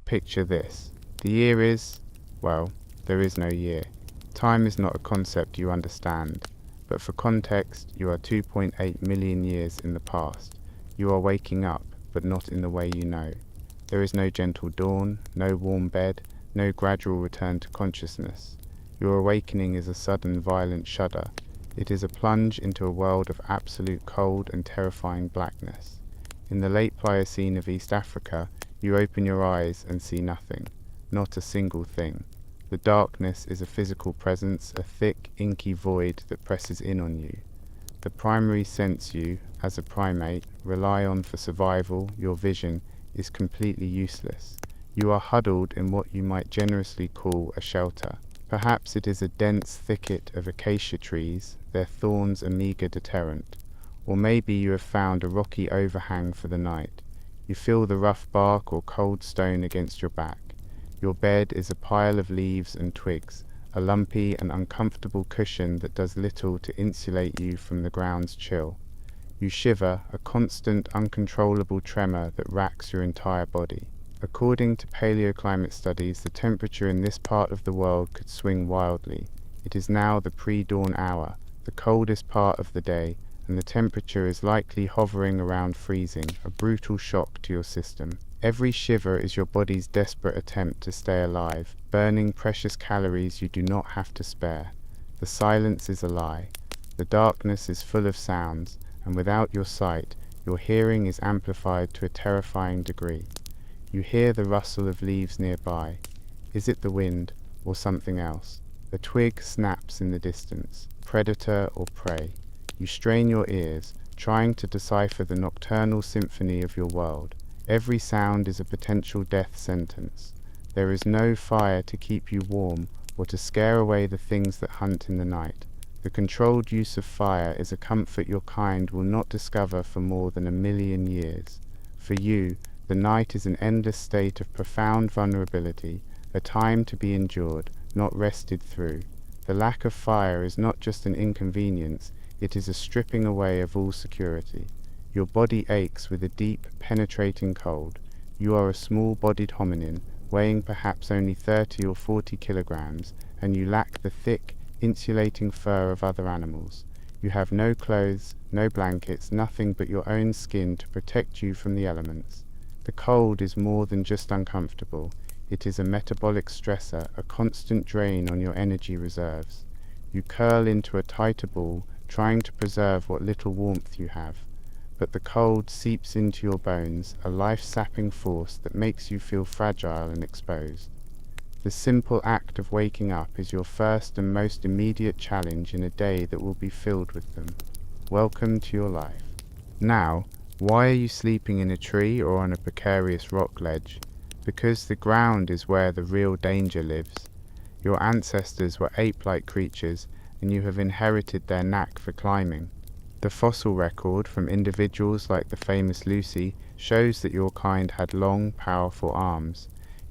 Picture this. The year is, well, there is no year. Time is not a concept you understand, but for context, you are 2.8 million years in the past. You are waking up, but not in the way you know. There is no gentle dawn, no warm bed, no gradual return to consciousness. Your awakening is a sudden violent shudder. It is a plunge into a world of absolute cold and terrifying blackness. In the late Pliocene of East Africa, you open your eyes and see nothing, not a single thing. The darkness is a physical presence, a thick, inky void that presses in on you. The primary sense you, as a primate, rely on for survival, your vision, is completely useless. You are huddled in what you might generously call a shelter. Perhaps it is a dense thicket of acacia trees, their thorns a meagre deterrent. Or maybe you have found a rocky overhang for the night. You feel the rough bark or cold stone against your back. Your bed is a pile of leaves and twigs, a lumpy and uncomfortable cushion that does little to insulate you from the ground's chill. You shiver, a constant, uncontrollable tremor that racks your entire body. According to paleoclimate studies, the temperature in this part of the world could swing wildly. It is now the pre-dawn hour, the coldest part of the day, and the temperature is likely hovering around freezing, a brutal shock to your system. Every shiver is your body's desperate attempt to stay alive, burning precious calories you do not have to spare. The silence is a lie. The darkness is full of sounds, and without your sight, your hearing is amplified to a terrifying degree. You hear the rustle of leaves nearby. Is it the wind, or something else? A twig snaps in the distance, predator or prey. You strain your ears, trying to decipher the nocturnal symphony of your world. Every sound is a potential death sentence. There is no fire to keep you warm or to scare away the things that hunt in the night. The controlled use of fire is a comfort your kind will not discover for more than 1,000,000 years. For you, the night is an endless state of profound vulnerability, a time to be endured, not rested through. The lack of fire is not just an inconvenience, it is a stripping away of all security. Your body aches with a deep, penetrating cold. You are a small-bodied hominin, weighing perhaps only 30 or 40 kilograms, and you lack the thick, insulating fur of other animals. You have no clothes, no blankets, nothing but your own skin to protect you from the elements. The cold is more than just uncomfortable. It is a metabolic stressor, a constant drain on your energy reserves. You curl into a tighter ball, trying to preserve what little warmth you have. But the cold seeps into your bones, a life-sapping force that makes you feel fragile and exposed. The simple act of waking up is your first and most immediate challenge in a day that will be filled with them. Welcome to your life. Now, why are you sleeping in a tree or on a precarious rock ledge? Because the ground is where the real danger lives. Your ancestors were ape-like creatures, and you have inherited their knack for climbing. The fossil record from individuals like the famous Lucy shows that your kind had long, powerful arms.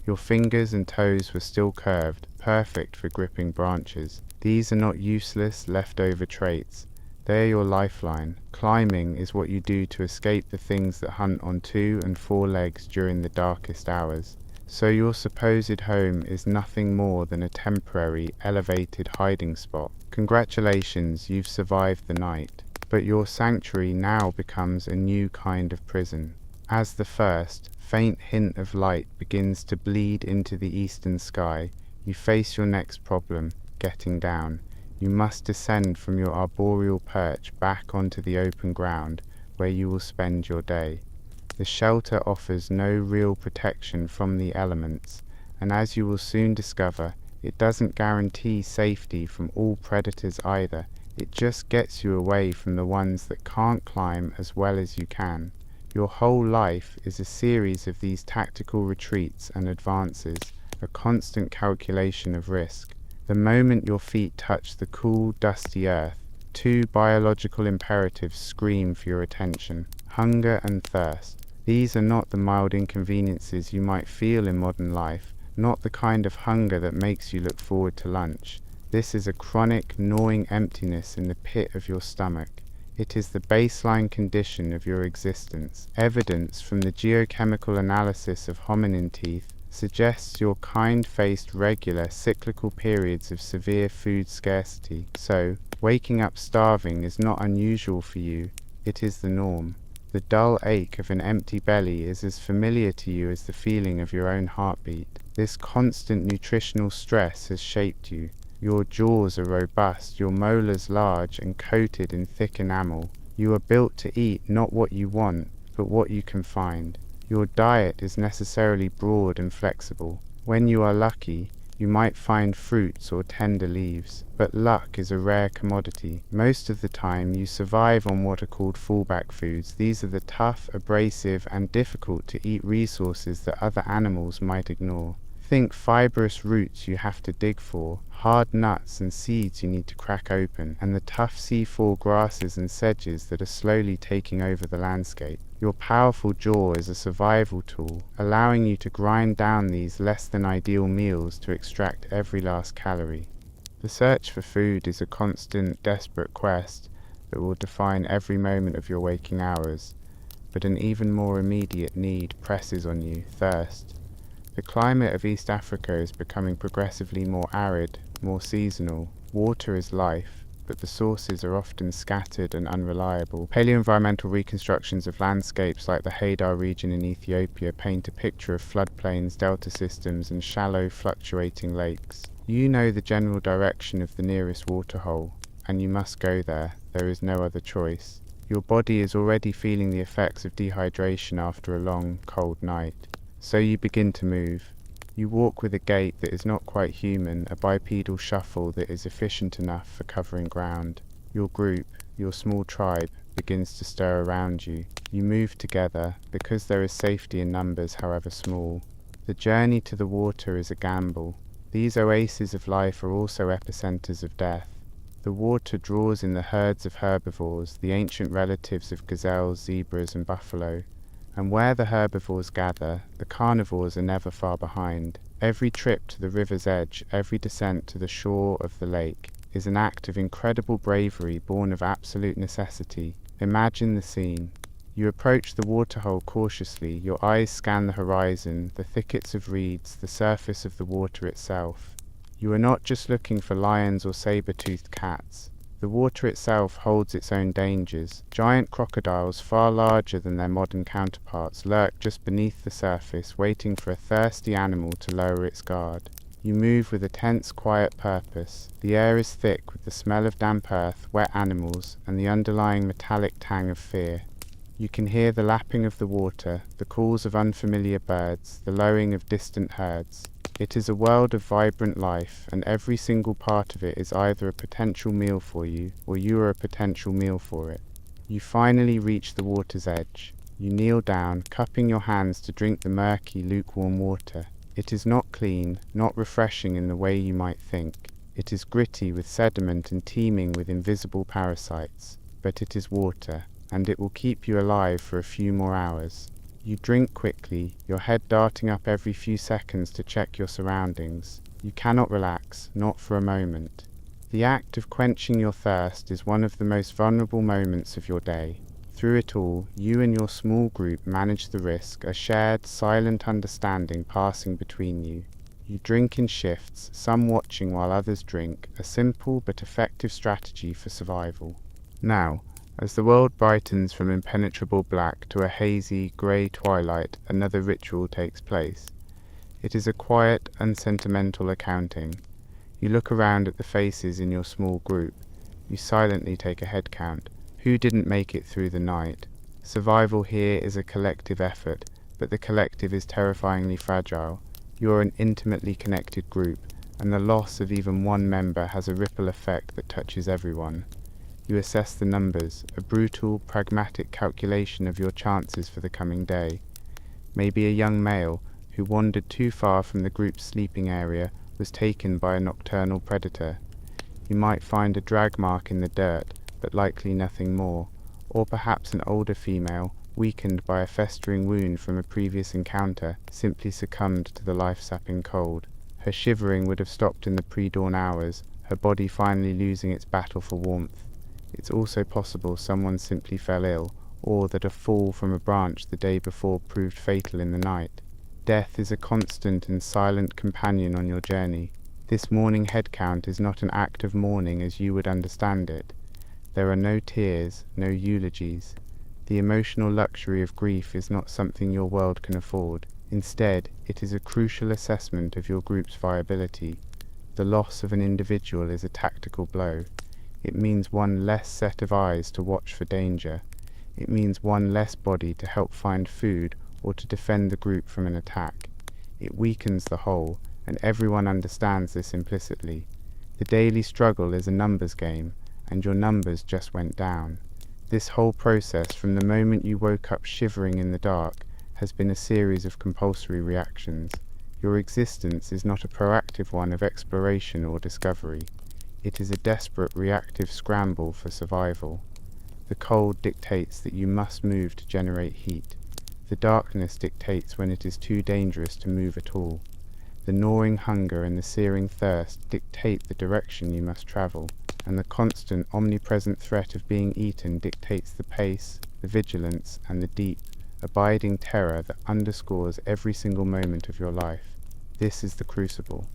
Your fingers and toes were still curved, perfect for gripping branches. These are not useless, leftover traits. They are your lifeline. Climbing is what you do to escape the things that hunt on 2 and 4 legs during the darkest hours. So your supposed home is nothing more than a temporary, elevated hiding spot. Congratulations, you've survived the night. But your sanctuary now becomes a new kind of prison. As the first, faint hint of light begins to bleed into the eastern sky, you face your next problem, getting down. You must descend from your arboreal perch back onto the open ground, where you will spend your day. The shelter offers no real protection from the elements, and as you will soon discover, it doesn't guarantee safety from all predators either. It just gets you away from the ones that can't climb as well as you can. Your whole life is a series of these tactical retreats and advances, a constant calculation of risk. The moment your feet touch the cool, dusty earth, 2 biological imperatives scream for your attention: hunger and thirst. These are not the mild inconveniences you might feel in modern life, not the kind of hunger that makes you look forward to lunch. This is a chronic, gnawing emptiness in the pit of your stomach. It is the baseline condition of your existence. Evidence from the geochemical analysis of hominin teeth suggests your kind faced regular cyclical periods of severe food scarcity. So, waking up starving is not unusual for you, it is the norm. The dull ache of an empty belly is as familiar to you as the feeling of your own heartbeat. This constant nutritional stress has shaped you. Your jaws are robust, your molars large and coated in thick enamel. You are built to eat not what you want, but what you can find. Your diet is necessarily broad and flexible. When you are lucky, you might find fruits or tender leaves, but luck is a rare commodity. Most of the time, you survive on what are called fallback foods. These are the tough, abrasive, and difficult to eat resources that other animals might ignore. Think fibrous roots you have to dig for, hard nuts and seeds you need to crack open, and the tough C4 grasses and sedges that are slowly taking over the landscape. Your powerful jaw is a survival tool, allowing you to grind down these less than ideal meals to extract every last calorie. The search for food is a constant, desperate quest that will define every moment of your waking hours, but an even more immediate need presses on you: thirst. The climate of East Africa is becoming progressively more arid, more seasonal. Water is life, but the sources are often scattered and unreliable. Paleoenvironmental reconstructions of landscapes like the Hadar region in Ethiopia paint a picture of floodplains, delta systems, and shallow, fluctuating lakes. You know the general direction of the nearest waterhole, and you must go there. There is no other choice. Your body is already feeling the effects of dehydration after a long, cold night. So you begin to move. You walk with a gait that is not quite human, a bipedal shuffle that is efficient enough for covering ground. Your group, your small tribe, begins to stir around you. You move together, because there is safety in numbers, however small. The journey to the water is a gamble. These oases of life are also epicenters of death. The water draws in the herds of herbivores, the ancient relatives of gazelles, zebras, and buffalo. And where the herbivores gather, the carnivores are never far behind. Every trip to the river's edge, every descent to the shore of the lake, is an act of incredible bravery born of absolute necessity. Imagine the scene. You approach the waterhole cautiously, your eyes scan the horizon, the thickets of reeds, the surface of the water itself. You are not just looking for lions or saber-toothed cats. The water itself holds its own dangers. Giant crocodiles, far larger than their modern counterparts, lurk just beneath the surface, waiting for a thirsty animal to lower its guard. You move with a tense, quiet purpose. The air is thick with the smell of damp earth, wet animals, and the underlying metallic tang of fear. You can hear the lapping of the water, the calls of unfamiliar birds, the lowing of distant herds. It is a world of vibrant life, and every single part of it is either a potential meal for you, or you are a potential meal for it. You finally reach the water's edge. You kneel down, cupping your hands to drink the murky, lukewarm water. It is not clean, not refreshing in the way you might think. It is gritty with sediment and teeming with invisible parasites. But it is water, and it will keep you alive for a few more hours. You drink quickly, your head darting up every few seconds to check your surroundings. You cannot relax, not for a moment. The act of quenching your thirst is one of the most vulnerable moments of your day. Through it all, you and your small group manage the risk, a shared, silent understanding passing between you. You drink in shifts, some watching while others drink, a simple but effective strategy for survival. Now, as the world brightens from impenetrable black to a hazy, grey twilight, another ritual takes place. It is a quiet, unsentimental accounting. You look around at the faces in your small group. You silently take a head count. Who didn't make it through the night? Survival here is a collective effort, but the collective is terrifyingly fragile. You are an intimately connected group, and the loss of even one member has a ripple effect that touches everyone. You assess the numbers, a brutal, pragmatic calculation of your chances for the coming day. Maybe a young male, who wandered too far from the group's sleeping area, was taken by a nocturnal predator. You might find a drag mark in the dirt, but likely nothing more. Or perhaps an older female, weakened by a festering wound from a previous encounter, simply succumbed to the life-sapping cold. Her shivering would have stopped in the pre-dawn hours, her body finally losing its battle for warmth. It's also possible someone simply fell ill, or that a fall from a branch the day before proved fatal in the night. Death is a constant and silent companion on your journey. This mourning head count is not an act of mourning as you would understand it. There are no tears, no eulogies. The emotional luxury of grief is not something your world can afford. Instead, it is a crucial assessment of your group's viability. The loss of an individual is a tactical blow. It means one less set of eyes to watch for danger. It means one less body to help find food or to defend the group from an attack. It weakens the whole, and everyone understands this implicitly. The daily struggle is a numbers game, and your numbers just went down. This whole process, from the moment you woke up shivering in the dark, has been a series of compulsory reactions. Your existence is not a proactive one of exploration or discovery. It is a desperate reactive scramble for survival. The cold dictates that you must move to generate heat. The darkness dictates when it is too dangerous to move at all. The gnawing hunger and the searing thirst dictate the direction you must travel, and the constant, omnipresent threat of being eaten dictates the pace, the vigilance, and the deep, abiding terror that underscores every single moment of your life. This is the crucible.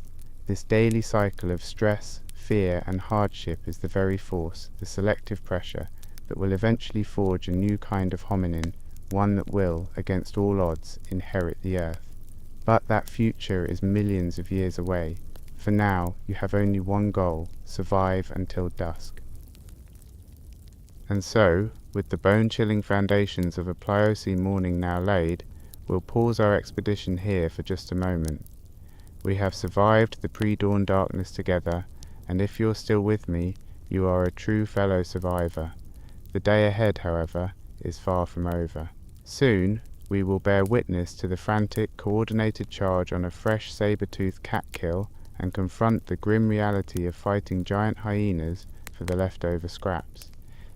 This daily cycle of stress, fear, and hardship is the very force, the selective pressure, that will eventually forge a new kind of hominin, one that will, against all odds, inherit the earth. But that future is millions of years away. For now, you have only one goal: survive until dusk. And so, with the bone-chilling foundations of a Pliocene morning now laid, we'll pause our expedition here for just a moment. We have survived the pre-dawn darkness together, and if you're still with me, you are a true fellow survivor. The day ahead, however, is far from over. Soon, we will bear witness to the frantic, coordinated charge on a fresh saber-toothed cat kill and confront the grim reality of fighting giant hyenas for the leftover scraps.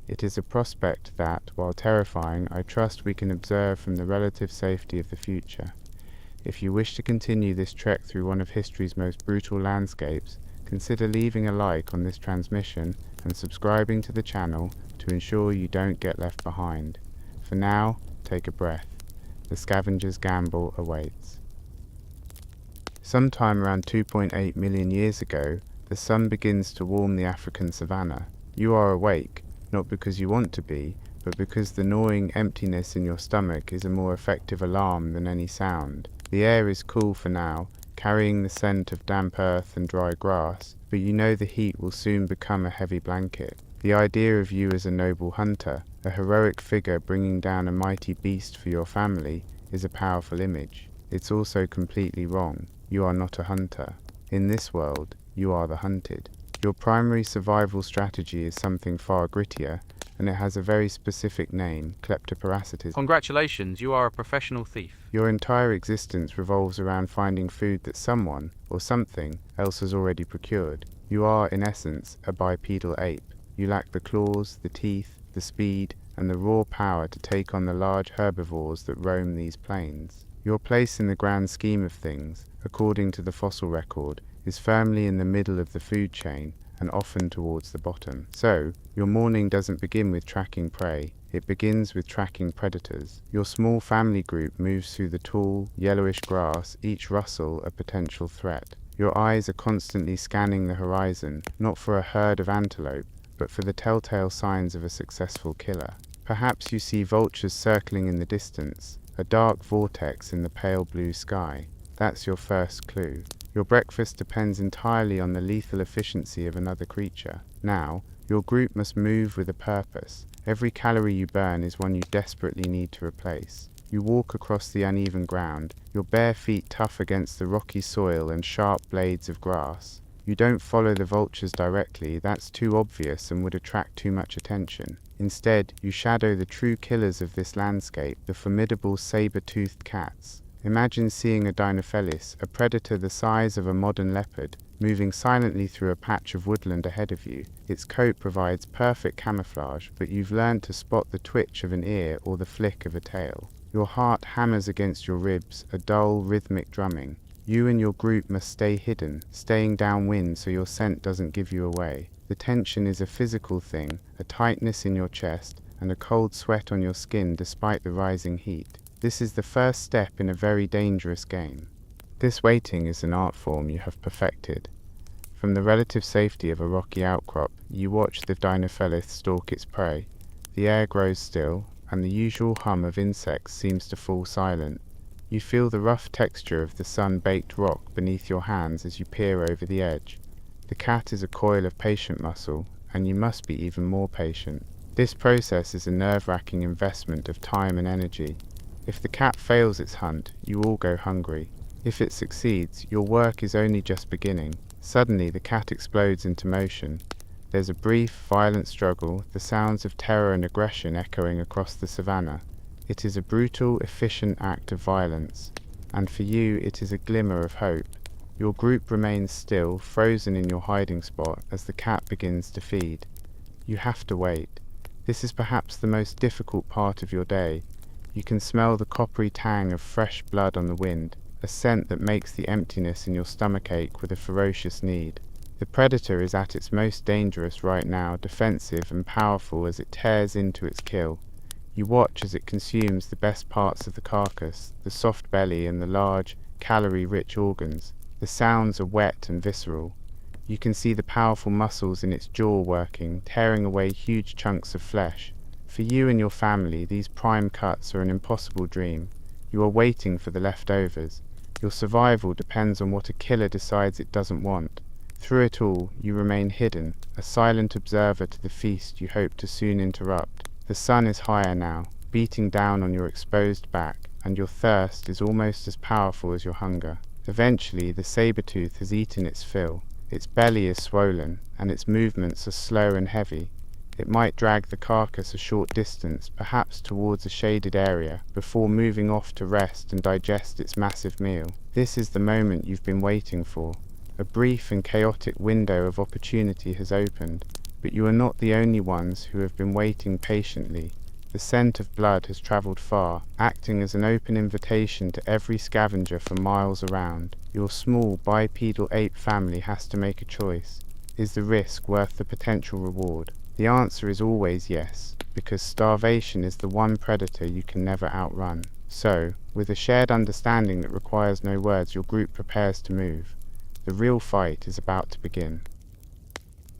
It is a prospect that, while terrifying, I trust we can observe from the relative safety of the future. If you wish to continue this trek through one of history's most brutal landscapes, consider leaving a like on this transmission and subscribing to the channel to ensure you don't get left behind. For now, take a breath. The scavenger's gamble awaits. Sometime around 2.8 million years ago, the sun begins to warm the African savanna. You are awake, not because you want to be, but because the gnawing emptiness in your stomach is a more effective alarm than any sound. The air is cool for now, carrying the scent of damp earth and dry grass, but you know the heat will soon become a heavy blanket. The idea of you as a noble hunter, a heroic figure bringing down a mighty beast for your family, is a powerful image. It's also completely wrong. You are not a hunter. In this world, you are the hunted. Your primary survival strategy is something far grittier, and it has a very specific name: kleptoparasitism. Congratulations, you are a professional thief. Your entire existence revolves around finding food that someone, or something, else has already procured. You are, in essence, a bipedal ape. You lack the claws, the teeth, the speed, and the raw power to take on the large herbivores that roam these plains. Your place in the grand scheme of things, according to the fossil record, is firmly in the middle of the food chain, and often towards the bottom. So, your morning doesn't begin with tracking prey, it begins with tracking predators. Your small family group moves through the tall, yellowish grass, each rustle a potential threat. Your eyes are constantly scanning the horizon, not for a herd of antelope, but for the telltale signs of a successful killer. Perhaps you see vultures circling in the distance, a dark vortex in the pale blue sky. That's your first clue. Your breakfast depends entirely on the lethal efficiency of another creature. Now, your group must move with a purpose. Every calorie you burn is one you desperately need to replace. You walk across the uneven ground, your bare feet tough against the rocky soil and sharp blades of grass. You don't follow the vultures directly, that's too obvious and would attract too much attention. Instead, you shadow the true killers of this landscape, the formidable saber-toothed cats. Imagine seeing a Dinophelis, a predator the size of a modern leopard, moving silently through a patch of woodland ahead of you. Its coat provides perfect camouflage, but you've learned to spot the twitch of an ear or the flick of a tail. Your heart hammers against your ribs, a dull, rhythmic drumming. You and your group must stay hidden, staying downwind so your scent doesn't give you away. The tension is a physical thing, a tightness in your chest, and a cold sweat on your skin despite the rising heat. This is the first step in a very dangerous game. This waiting is an art form you have perfected. From the relative safety of a rocky outcrop, you watch the Dinophelith stalk its prey. The air grows still, and the usual hum of insects seems to fall silent. You feel the rough texture of the sun-baked rock beneath your hands as you peer over the edge. The cat is a coil of patient muscle, and you must be even more patient. This process is a nerve-wracking investment of time and energy. If the cat fails its hunt, you all go hungry. If it succeeds, your work is only just beginning. Suddenly the cat explodes into motion. There's a brief, violent struggle, the sounds of terror and aggression echoing across the savannah. It is a brutal, efficient act of violence, and for you it is a glimmer of hope. Your group remains still, frozen in your hiding spot, as the cat begins to feed. You have to wait. This is perhaps the most difficult part of your day. You can smell the coppery tang of fresh blood on the wind, a scent that makes the emptiness in your stomach ache with a ferocious need. The predator is at its most dangerous right now, defensive and powerful as it tears into its kill. You watch as it consumes the best parts of the carcass, the soft belly and the large, calorie-rich organs. The sounds are wet and visceral. You can see the powerful muscles in its jaw working, tearing away huge chunks of flesh. For you and your family, these prime cuts are an impossible dream. You are waiting for the leftovers. Your survival depends on what a killer decides it doesn't want. Through it all, you remain hidden, a silent observer to the feast you hope to soon interrupt. The sun is higher now, beating down on your exposed back, and your thirst is almost as powerful as your hunger. Eventually, the saber-tooth has eaten its fill. Its belly is swollen, and its movements are slow and heavy. It might drag the carcass a short distance, perhaps towards a shaded area, before moving off to rest and digest its massive meal. This is the moment you've been waiting for. A brief and chaotic window of opportunity has opened, but you are not the only ones who have been waiting patiently. The scent of blood has travelled far, acting as an open invitation to every scavenger for miles around. Your small bipedal ape family has to make a choice. Is the risk worth the potential reward? The answer is always yes, because starvation is the one predator you can never outrun. So, with a shared understanding that requires no words, your group prepares to move. The real fight is about to begin.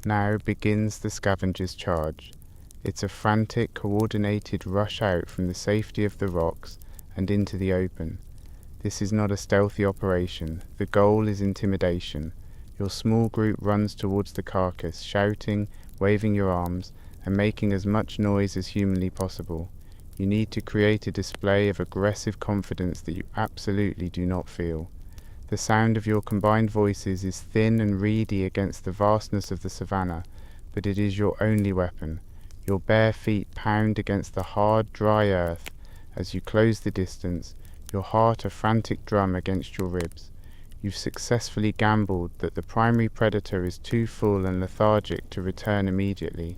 Now begins the scavenger's charge. It's a frantic, coordinated rush out from the safety of the rocks and into the open. This is not a stealthy operation. The goal is intimidation. Your small group runs towards the carcass, shouting, waving your arms, and making as much noise as humanly possible. You need to create a display of aggressive confidence that you absolutely do not feel. The sound of your combined voices is thin and reedy against the vastness of the savannah, but it is your only weapon. Your bare feet pound against the hard, dry earth as you close the distance, your heart a frantic drum against your ribs. You've successfully gambled that the primary predator is too full and lethargic to return immediately,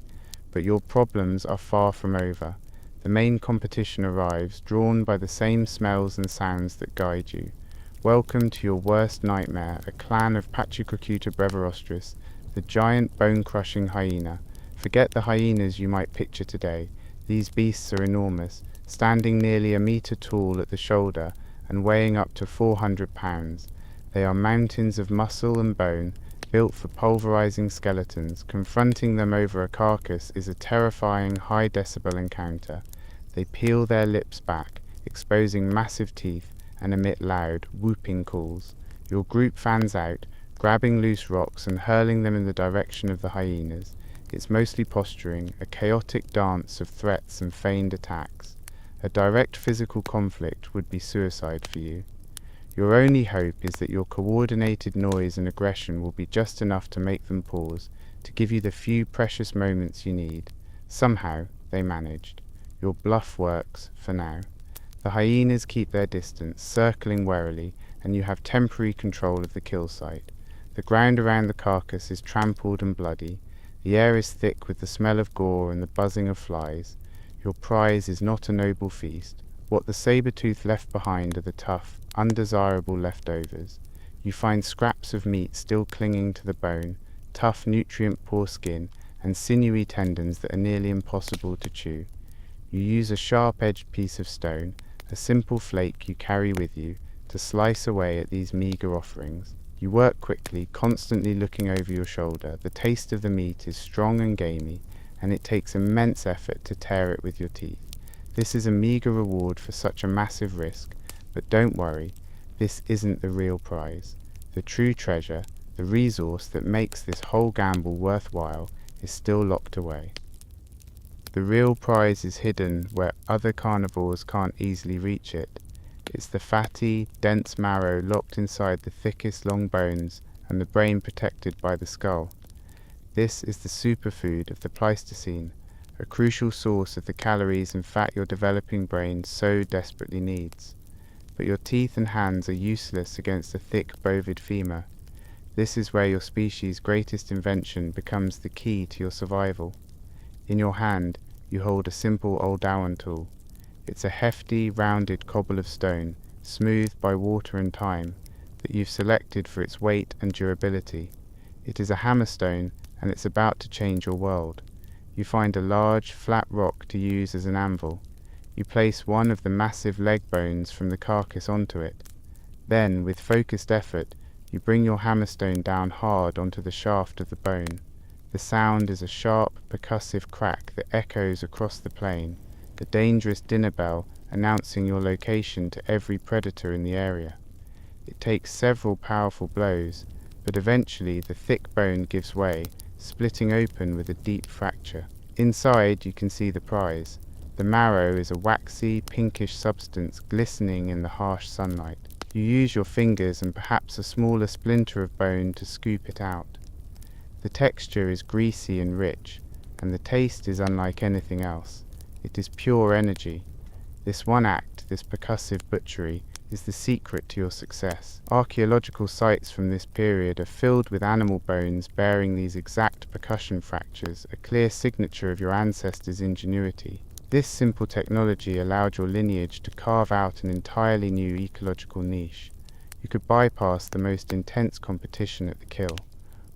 but your problems are far from over. The main competition arrives, drawn by the same smells and sounds that guide you. Welcome to your worst nightmare, a clan of Pachyrhocutta brevirostris, the giant bone-crushing hyena. Forget the hyenas you might picture today. These beasts are enormous, standing nearly a metre tall at the shoulder and weighing up to 400 pounds. They are mountains of muscle and bone, built for pulverizing skeletons. Confronting them over a carcass is a terrifying high-decibel encounter. They peel their lips back, exposing massive teeth, and emit loud, whooping calls. Your group fans out, grabbing loose rocks and hurling them in the direction of the hyenas. It's mostly posturing, a chaotic dance of threats and feigned attacks. A direct physical conflict would be suicide for you. Your only hope is that your coordinated noise and aggression will be just enough to make them pause, to give you the few precious moments you need. Somehow, they managed. Your bluff works, for now. The hyenas keep their distance, circling warily, and you have temporary control of the kill site. The ground around the carcass is trampled and bloody. The air is thick with the smell of gore and the buzzing of flies. Your prize is not a noble feast. What the saber-tooth left behind are the tough, undesirable leftovers. You find scraps of meat still clinging to the bone, tough, nutrient-poor skin, and sinewy tendons that are nearly impossible to chew. You use a sharp-edged piece of stone, a simple flake you carry with you to slice away at these meager offerings. You work quickly, constantly looking over your shoulder. The taste of the meat is strong and gamey, and it takes immense effort to tear it with your teeth. This is a meager reward for such a massive risk, but don't worry, this isn't the real prize. The true treasure, the resource that makes this whole gamble worthwhile, is still locked away. The real prize is hidden where other carnivores can't easily reach it. It's the fatty, dense marrow locked inside the thickest long bones and the brain protected by the skull. This is the superfood of the Pleistocene, a crucial source of the calories and fat your developing brain so desperately needs. But your teeth and hands are useless against the thick bovid femur. This is where your species' greatest invention becomes the key to your survival. In your hand, you hold a simple Oldowan tool. It's a hefty, rounded cobble of stone, smoothed by water and time, that you've selected for its weight and durability. It is a hammerstone, and it's about to change your world. You find a large, flat rock to use as an anvil. You place one of the massive leg bones from the carcass onto it. Then, with focused effort, you bring your hammerstone down hard onto the shaft of the bone. The sound is a sharp, percussive crack that echoes across the plain, the dangerous dinner bell announcing your location to every predator in the area. It takes several powerful blows, but eventually the thick bone gives way, splitting open with a deep fracture. Inside you can see the prize. The marrow is a waxy, pinkish substance glistening in the harsh sunlight. You use your fingers and perhaps a smaller splinter of bone to scoop it out. The texture is greasy and rich, and the taste is unlike anything else. It is pure energy. This one act, this percussive butchery, is the secret to your success. Archaeological sites from this period are filled with animal bones bearing these exact percussion fractures, a clear signature of your ancestors' ingenuity. This simple technology allowed your lineage to carve out an entirely new ecological niche. You could bypass the most intense competition at the kill.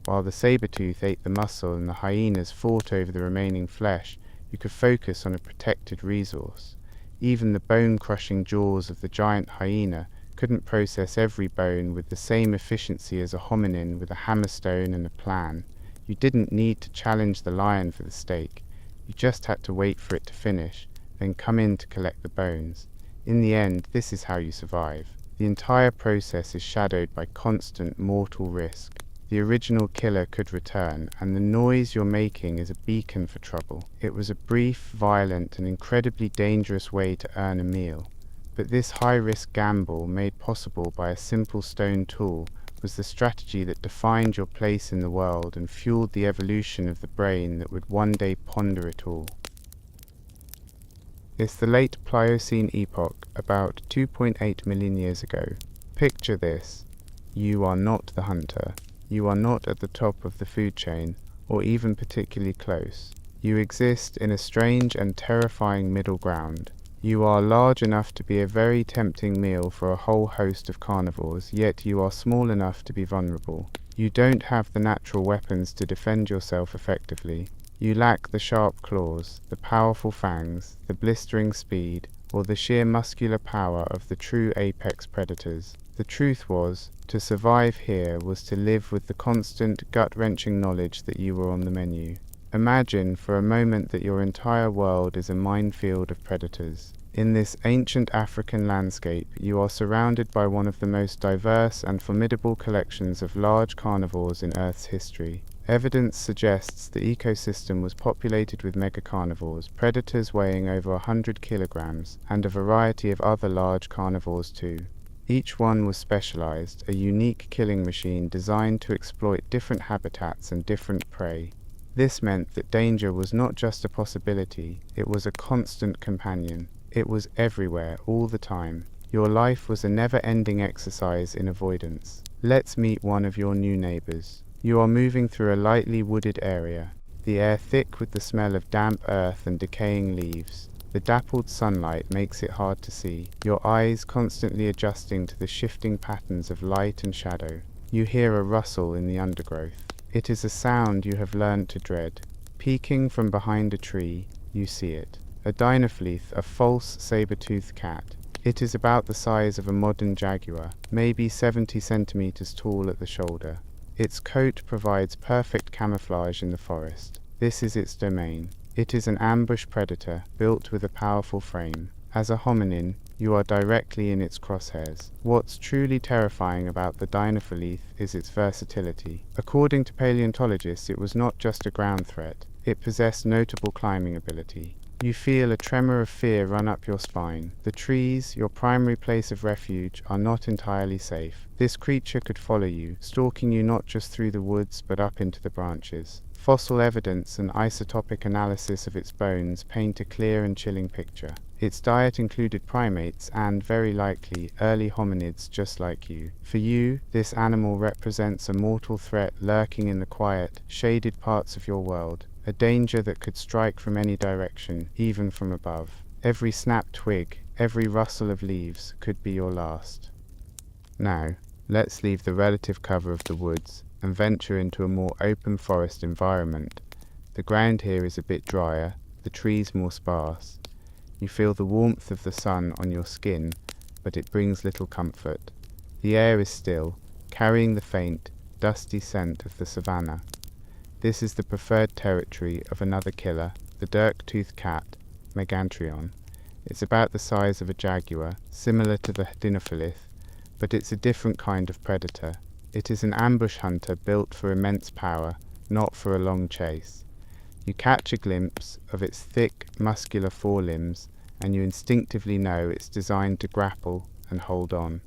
While the saber-tooth ate the muscle and the hyenas fought over the remaining flesh, you could focus on a protected resource. Even the bone-crushing jaws of the giant hyena couldn't process every bone with the same efficiency as a hominin with a hammerstone and a plan. You didn't need to challenge the lion for the steak. You just had to wait for it to finish, then come in to collect the bones. In the end, this is how you survive. The entire process is shadowed by constant mortal risk. The original killer could return, and the noise you're making is a beacon for trouble. It was a brief, violent, and incredibly dangerous way to earn a meal. But this high-risk gamble, made possible by a simple stone tool, was the strategy that defined your place in the world and fueled the evolution of the brain that would one day ponder it all. It's the late Pliocene epoch, about 2.8 million years ago. Picture this. You are not the hunter. You are not at the top of the food chain, or even particularly close. You exist in a strange and terrifying middle ground. You are large enough to be a very tempting meal for a whole host of carnivores, yet you are small enough to be vulnerable. You don't have the natural weapons to defend yourself effectively. You lack the sharp claws, the powerful fangs, the blistering speed, or the sheer muscular power of the true apex predators. The truth was, to survive here was to live with the constant, gut-wrenching knowledge that you were on the menu. Imagine for a moment that your entire world is a minefield of predators. In this ancient African landscape, you are surrounded by one of the most diverse and formidable collections of large carnivores in Earth's history. Evidence suggests the ecosystem was populated with megacarnivores, predators weighing over 100 kilograms, and a variety of other large carnivores too. Each one was specialized, a unique killing machine designed to exploit different habitats and different prey. This meant that danger was not just a possibility, it was a constant companion. It was everywhere, all the time. Your life was a never-ending exercise in avoidance. Let's meet one of your new neighbors. You are moving through a lightly wooded area, the air thick with the smell of damp earth and decaying leaves. The dappled sunlight makes it hard to see, your eyes constantly adjusting to the shifting patterns of light and shadow. You hear a rustle in the undergrowth. It is a sound you have learned to dread. Peeking from behind a tree, you see it. A dinofleith, a false saber-toothed cat. It is about the size of a modern jaguar, maybe 70 centimeters tall at the shoulder. Its coat provides perfect camouflage in the forest. This is its domain. It is an ambush predator built with a powerful frame. As a hominin, you are directly in its crosshairs. What's truly terrifying about the dinophyleath is its versatility. According to paleontologists, it was not just a ground threat. It possessed notable climbing ability. You feel a tremor of fear run up your spine. The trees, your primary place of refuge, are not entirely safe. This creature could follow you, stalking you not just through the woods but up into the branches. Fossil evidence and isotopic analysis of its bones paint a clear and chilling picture. Its diet included primates and, very likely, early hominids just like you. For you, this animal represents a mortal threat lurking in the quiet, shaded parts of your world. A danger that could strike from any direction, even from above. Every snapped twig, every rustle of leaves could be your last. Now, let's leave the relative cover of the woods and venture into a more open forest environment. The ground here is a bit drier, the trees more sparse. You feel the warmth of the sun on your skin, but it brings little comfort. The air is still, carrying the faint, dusty scent of the savanna. This is the preferred territory of another killer, the dirk-toothed cat, Megafauna. It's about the size of a jaguar, similar to the dinophyleath, but it's a different kind of predator. It is an ambush hunter built for immense power, not for a long chase. You catch a glimpse of its thick, muscular forelimbs, and you instinctively know it's designed to grapple and hold on.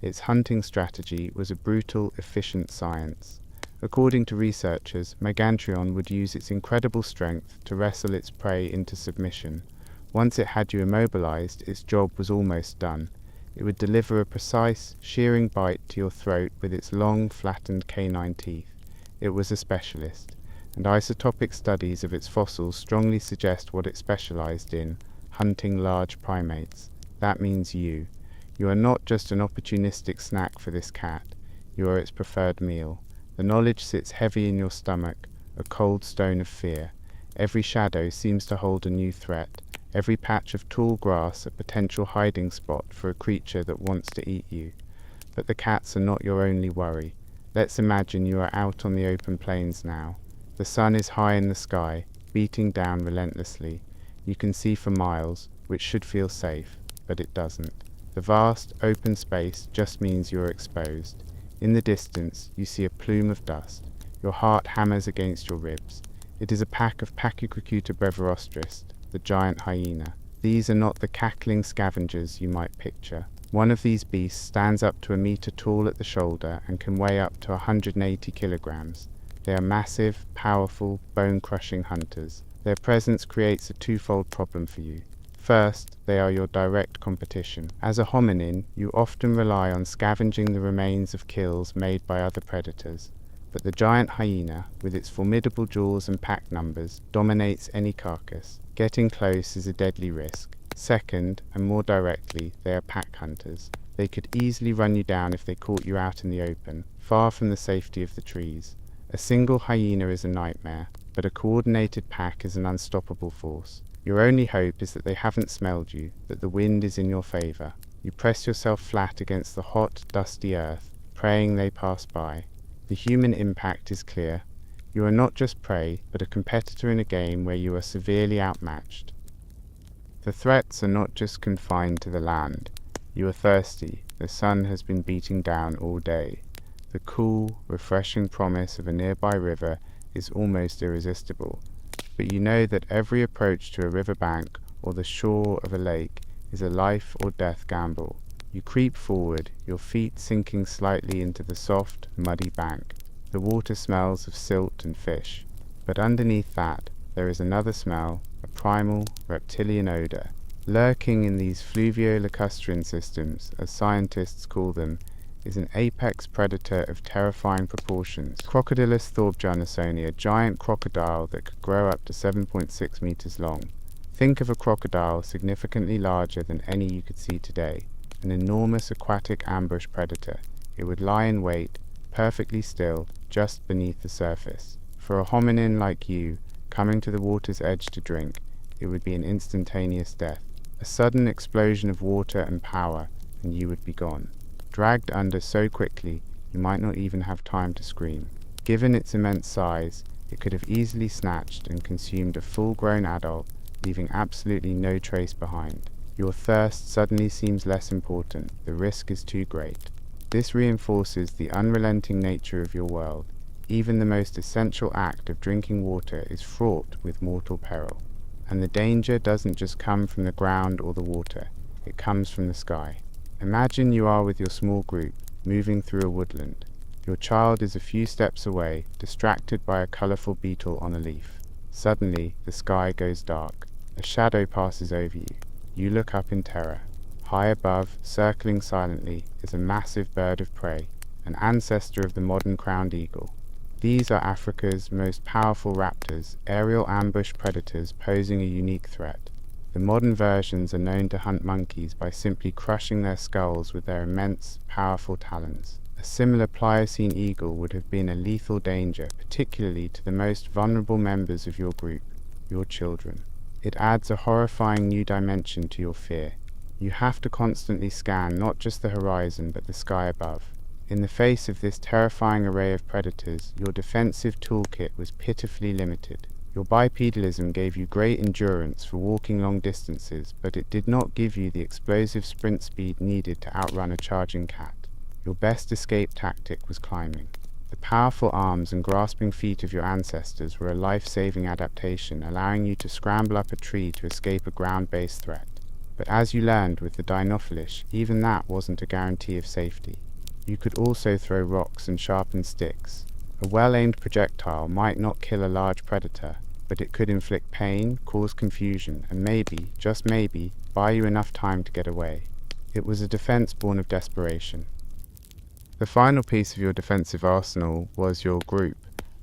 Its hunting strategy was a brutal, efficient science. According to researchers, Megafauna would use its incredible strength to wrestle its prey into submission. Once it had you immobilized, its job was almost done. It would deliver a precise, shearing bite to your throat with its long, flattened canine teeth. It was a specialist, and isotopic studies of its fossils strongly suggest what it specialized in: hunting large primates. That means you. You are not just an opportunistic snack for this cat. You are its preferred meal. The knowledge sits heavy in your stomach, a cold stone of fear. Every shadow seems to hold a new threat, every patch of tall grass a potential hiding spot for a creature that wants to eat you. But the cats are not your only worry. Let's imagine you are out on the open plains now. The sun is high in the sky, beating down relentlessly. You can see for miles, which should feel safe, but it doesn't. The vast, open space just means you are exposed. In the distance, you see a plume of dust. Your heart hammers against your ribs. It is a pack of Pachycrocuta brevirostris, the giant hyena. These are not the cackling scavengers you might picture. One of these beasts stands up to a meter tall at the shoulder and can weigh up to 180 kilograms. They are massive, powerful, bone-crushing hunters. Their presence creates a twofold problem for you. First, they are your direct competition. As a hominin, you often rely on scavenging the remains of kills made by other predators. But the giant hyena, with its formidable jaws and pack numbers, dominates any carcass. Getting close is a deadly risk. Second, and more directly, they are pack hunters. They could easily run you down if they caught you out in the open, far from the safety of the trees. A single hyena is a nightmare, but a coordinated pack is an unstoppable force. Your only hope is that they haven't smelled you, that the wind is in your favor. You press yourself flat against the hot, dusty earth, praying they pass by. The human impact is clear. You are not just prey, but a competitor in a game where you are severely outmatched. The threats are not just confined to the land. You are thirsty. The sun has been beating down all day. The cool, refreshing promise of a nearby river is almost irresistible. But you know that every approach to a riverbank or the shore of a lake is a life or death gamble. You creep forward, your feet sinking slightly into the soft, muddy bank. The water smells of silt and fish. But underneath that, there is another smell, a primal, reptilian odor. Lurking in these fluvio-lacustrine systems, as scientists call them, is an apex predator of terrifying proportions. Crocodylus thorbjarnasoni, a giant crocodile that could grow up to 7.6 meters long. Think of a crocodile significantly larger than any you could see today. An enormous aquatic ambush predator. It would lie in wait, perfectly still, just beneath the surface. For a hominin like you, coming to the water's edge to drink, it would be an instantaneous death. A sudden explosion of water and power, and you would be gone. Dragged under so quickly, you might not even have time to scream. Given its immense size, it could have easily snatched and consumed a full-grown adult, leaving absolutely no trace behind. Your thirst suddenly seems less important. The risk is too great. This reinforces the unrelenting nature of your world. Even the most essential act of drinking water is fraught with mortal peril. And the danger doesn't just come from the ground or the water, it comes from the sky. Imagine you are with your small group, moving through a woodland. Your child is a few steps away, distracted by a colourful beetle on a leaf. Suddenly, the sky goes dark. A shadow passes over you. You look up in terror. High above, circling silently, is a massive bird of prey, an ancestor of the modern crowned eagle. These are Africa's most powerful raptors, aerial ambush predators posing a unique threat. The modern versions are known to hunt monkeys by simply crushing their skulls with their immense, powerful talons. A similar Pliocene eagle would have been a lethal danger, particularly to the most vulnerable members of your group, your children. It adds a horrifying new dimension to your fear. You have to constantly scan not just the horizon but the sky above. In the face of this terrifying array of predators, your defensive toolkit was pitifully limited. Your bipedalism gave you great endurance for walking long distances, but it did not give you the explosive sprint speed needed to outrun a charging cat. Your best escape tactic was climbing. The powerful arms and grasping feet of your ancestors were a life-saving adaptation, allowing you to scramble up a tree to escape a ground-based threat. But as you learned with the Dinophilish, even that wasn't a guarantee of safety. You could also throw rocks and sharpened sticks. A well-aimed projectile might not kill a large predator, but it could inflict pain, cause confusion, and maybe, just maybe, buy you enough time to get away. It was a defense born of desperation. The final piece of your defensive arsenal was your group.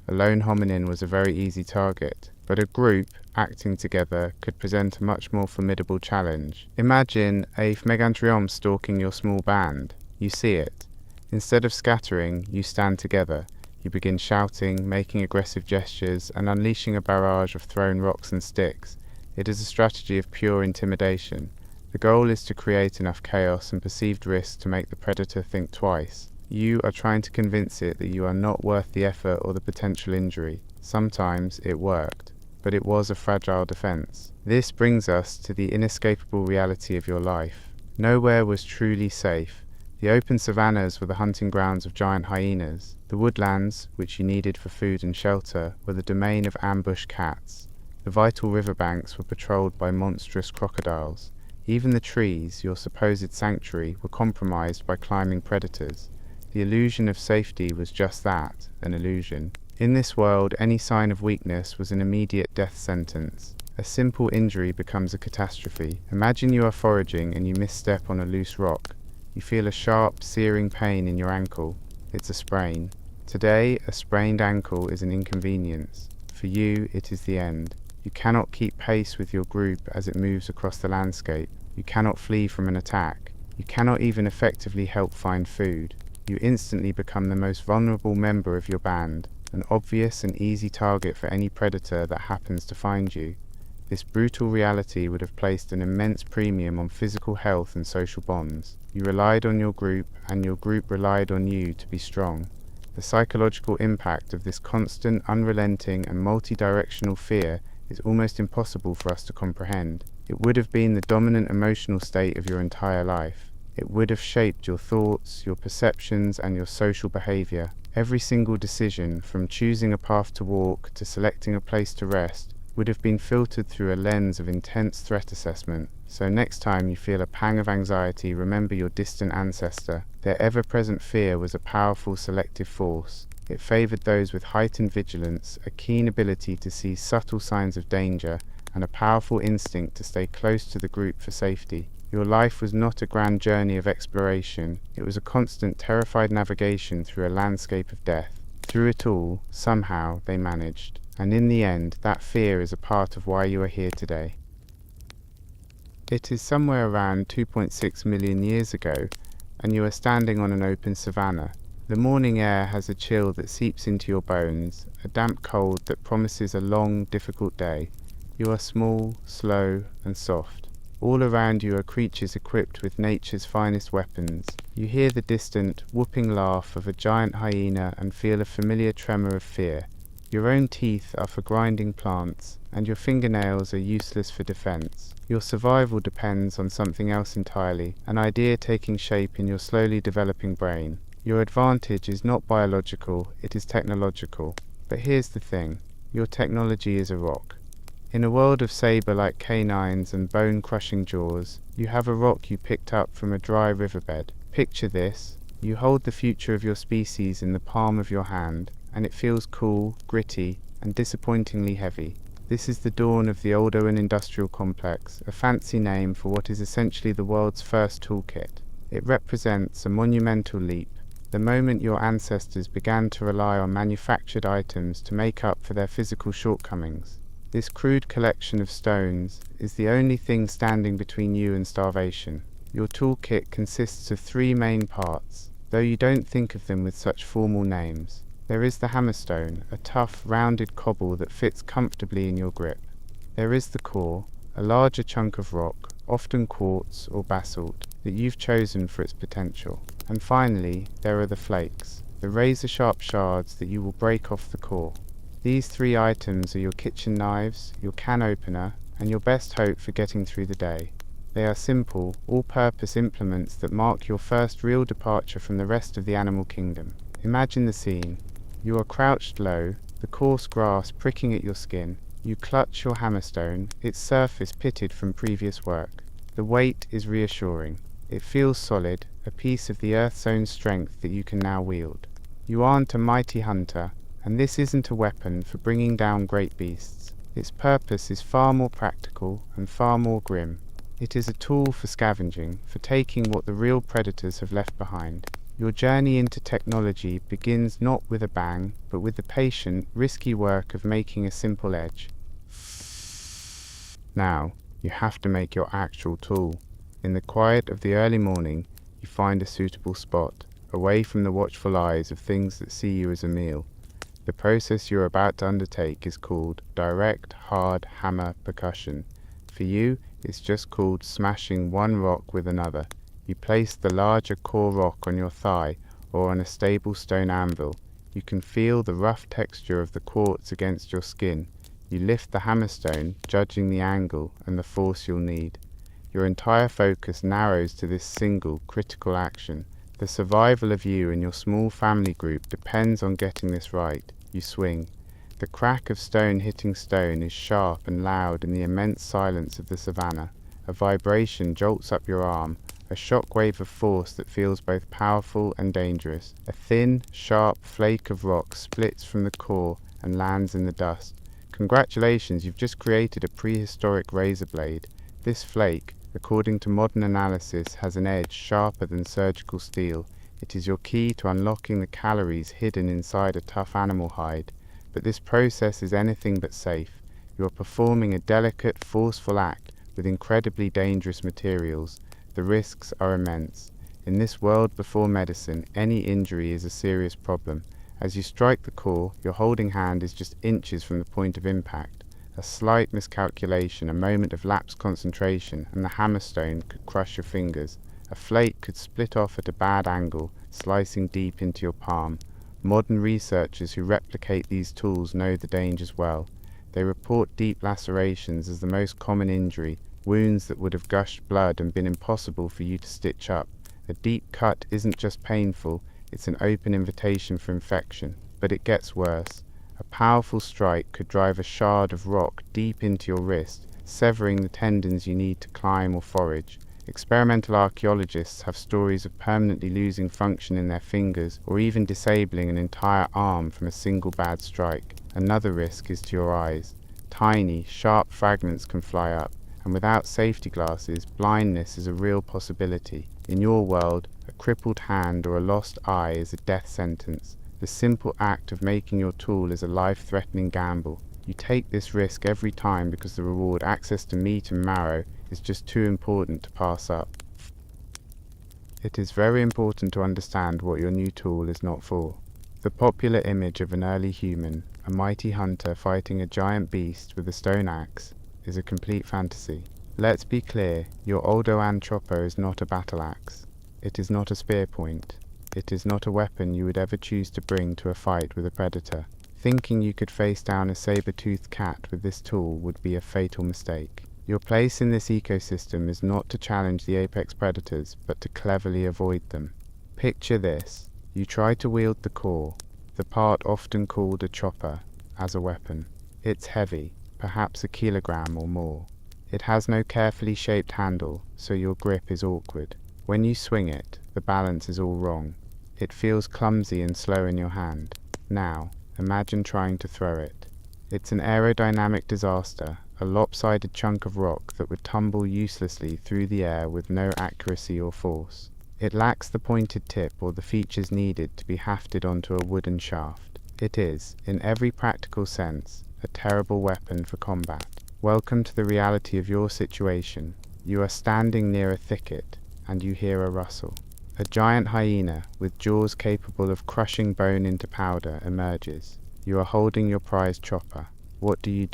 A lone hominin was a very easy target, but a group, acting together, could present a much more formidable challenge. Imagine a Megantriom stalking your small band. You see it. Instead of scattering, you stand together. You begin shouting, making aggressive gestures, and unleashing a barrage of thrown rocks and sticks. It is a strategy of pure intimidation. The goal is to create enough chaos and perceived risk to make the predator think twice. You are trying to convince it that you are not worth the effort or the potential injury. Sometimes it worked, but it was a fragile defense. This brings us to the inescapable reality of your life. Nowhere was truly safe. The open savannas were the hunting grounds of giant hyenas. The woodlands, which you needed for food and shelter, were the domain of ambushed cats. The vital riverbanks were patrolled by monstrous crocodiles. Even the trees, your supposed sanctuary, were compromised by climbing predators. The illusion of safety was just that, an illusion. In this world, any sign of weakness was an immediate death sentence. A simple injury becomes a catastrophe. Imagine you are foraging and you misstep on a loose rock. You feel a sharp, searing pain in your ankle. It's a sprain. Today, a sprained ankle is an inconvenience. For you, it is the end. You cannot keep pace with your group as it moves across the landscape. You cannot flee from an attack. You cannot even effectively help find food. You instantly become the most vulnerable member of your band, an obvious and easy target for any predator that happens to find you. This brutal reality would have placed an immense premium on physical health and social bonds. You relied on your group, and your group relied on you to be strong. The psychological impact of this constant, unrelenting, and multi-directional fear is almost impossible for us to comprehend. It would have been the dominant emotional state of your entire life. It would have shaped your thoughts, your perceptions, and your social behavior. Every single decision, from choosing a path to walk to selecting a place to rest, would have been filtered through a lens of intense threat assessment. So next time you feel a pang of anxiety, remember your distant ancestor. Their ever-present fear was a powerful selective force. It favored those with heightened vigilance, a keen ability to see subtle signs of danger, and a powerful instinct to stay close to the group for safety. Your life was not a grand journey of exploration. It was a constant, terrified navigation through a landscape of death. Through it all, somehow, they managed. And in the end, that fear is a part of why you are here today. It is somewhere around 2.6 million years ago, and you are standing on an open savanna. The morning air has a chill that seeps into your bones, a damp cold that promises a long, difficult day. You are small, slow, and soft. All around you are creatures equipped with nature's finest weapons. You hear the distant, whooping laugh of a giant hyena and feel a familiar tremor of fear. Your own teeth are for grinding plants, and your fingernails are useless for defense. Your survival depends on something else entirely, an idea taking shape in your slowly developing brain. Your advantage is not biological, it is technological. But here's the thing, your technology is a rock. In a world of saber-like canines and bone-crushing jaws, you have a rock you picked up from a dry riverbed. Picture this, you hold the future of your species in the palm of your hand, and it feels cool, gritty, and disappointingly heavy. This is the dawn of the old Owen industrial complex, a fancy name for what is essentially the world's first toolkit. It represents a monumental leap, the moment your ancestors began to rely on manufactured items to make up for their physical shortcomings. This crude collection of stones is the only thing standing between you and starvation. Your toolkit consists of three main parts, though you don't think of them with such formal names. There is the hammerstone, a tough, rounded cobble that fits comfortably in your grip. There is the core, a larger chunk of rock, often quartz or basalt, that you've chosen for its potential. And finally, there are the flakes, the razor-sharp shards that you will break off the core. These three items are your kitchen knives, your can opener, and your best hope for getting through the day. They are simple, all-purpose implements that mark your first real departure from the rest of the animal kingdom. Imagine the scene. You are crouched low, the coarse grass pricking at your skin. You clutch your hammerstone, its surface pitted from previous work. The weight is reassuring. It feels solid, a piece of the earth's own strength that you can now wield. You aren't a mighty hunter, and this isn't a weapon for bringing down great beasts. Its purpose is far more practical and far more grim. It is a tool for scavenging, for taking what the real predators have left behind. Your journey into technology begins not with a bang, but with the patient, risky work of making a simple edge. Now, you have to make your actual tool. In the quiet of the early morning, you find a suitable spot, away from the watchful eyes of things that see you as a meal. The process you are about to undertake is called direct, hard hammer percussion. For you, it's just called smashing one rock with another. You place the larger core rock on your thigh or on a stable stone anvil. You can feel the rough texture of the quartz against your skin. You lift the hammerstone, judging the angle and the force you'll need. Your entire focus narrows to this single, critical action. The survival of you and your small family group depends on getting this right. You swing. The crack of stone hitting stone is sharp and loud in the immense silence of the savannah. A vibration jolts up your arm, a shockwave of force that feels both powerful and dangerous. A thin, sharp flake of rock splits from the core and lands in the dust. Congratulations, you've just created a prehistoric razor blade. This flake, according to modern analysis, has an edge sharper than surgical steel. It is your key to unlocking the calories hidden inside a tough animal hide. But this process is anything but safe. You are performing a delicate, forceful act with incredibly dangerous materials. The risks are immense. In this world before medicine, any injury is a serious problem. As you strike the core, your holding hand is just inches from the point of impact. A slight miscalculation, a moment of lapsed concentration, and the hammerstone could crush your fingers. A flake could split off at a bad angle, slicing deep into your palm. Modern researchers who replicate these tools know the dangers well. They report deep lacerations as the most common injury, wounds that would have gushed blood and been impossible for you to stitch up. A deep cut isn't just painful, it's an open invitation for infection. But it gets worse. A powerful strike could drive a shard of rock deep into your wrist, severing the tendons you need to climb or forage. Experimental archaeologists have stories of permanently losing function in their fingers or even disabling an entire arm from a single bad strike. Another risk is to your eyes. Tiny, sharp fragments can fly up, and without safety glasses, blindness is a real possibility. In your world, a crippled hand or a lost eye is a death sentence. The simple act of making your tool is a life-threatening gamble. You take this risk every time because the reward, access to meat and marrow, is just too important to pass up. It is very important to understand what your new tool is not for. The popular image of an early human, a mighty hunter fighting a giant beast with a stone axe, is a complete fantasy. Let's be clear, your Oldowan chopper is not a battle axe. It is not a spear point. It is not a weapon you would ever choose to bring to a fight with a predator. Thinking you could face down a saber-toothed cat with this tool would be a fatal mistake. Your place in this ecosystem is not to challenge the apex predators, but to cleverly avoid them. Picture this. You try to wield the core, the part often called a chopper, as a weapon. It's heavy, perhaps a kilogram or more. It has no carefully shaped handle, so your grip is awkward. When you swing it, the balance is all wrong. It feels clumsy and slow in your hand. Now, imagine trying to throw it. It's an aerodynamic disaster, a lopsided chunk of rock that would tumble uselessly through the air with no accuracy or force. It lacks the pointed tip or the features needed to be hafted onto a wooden shaft. It is, in every practical sense, a terrible weapon for combat. Welcome to the reality of your situation. You are standing near a thicket, and you hear a rustle. A giant hyena, with jaws capable of crushing bone into powder, emerges. You are holding your prized chopper. What do?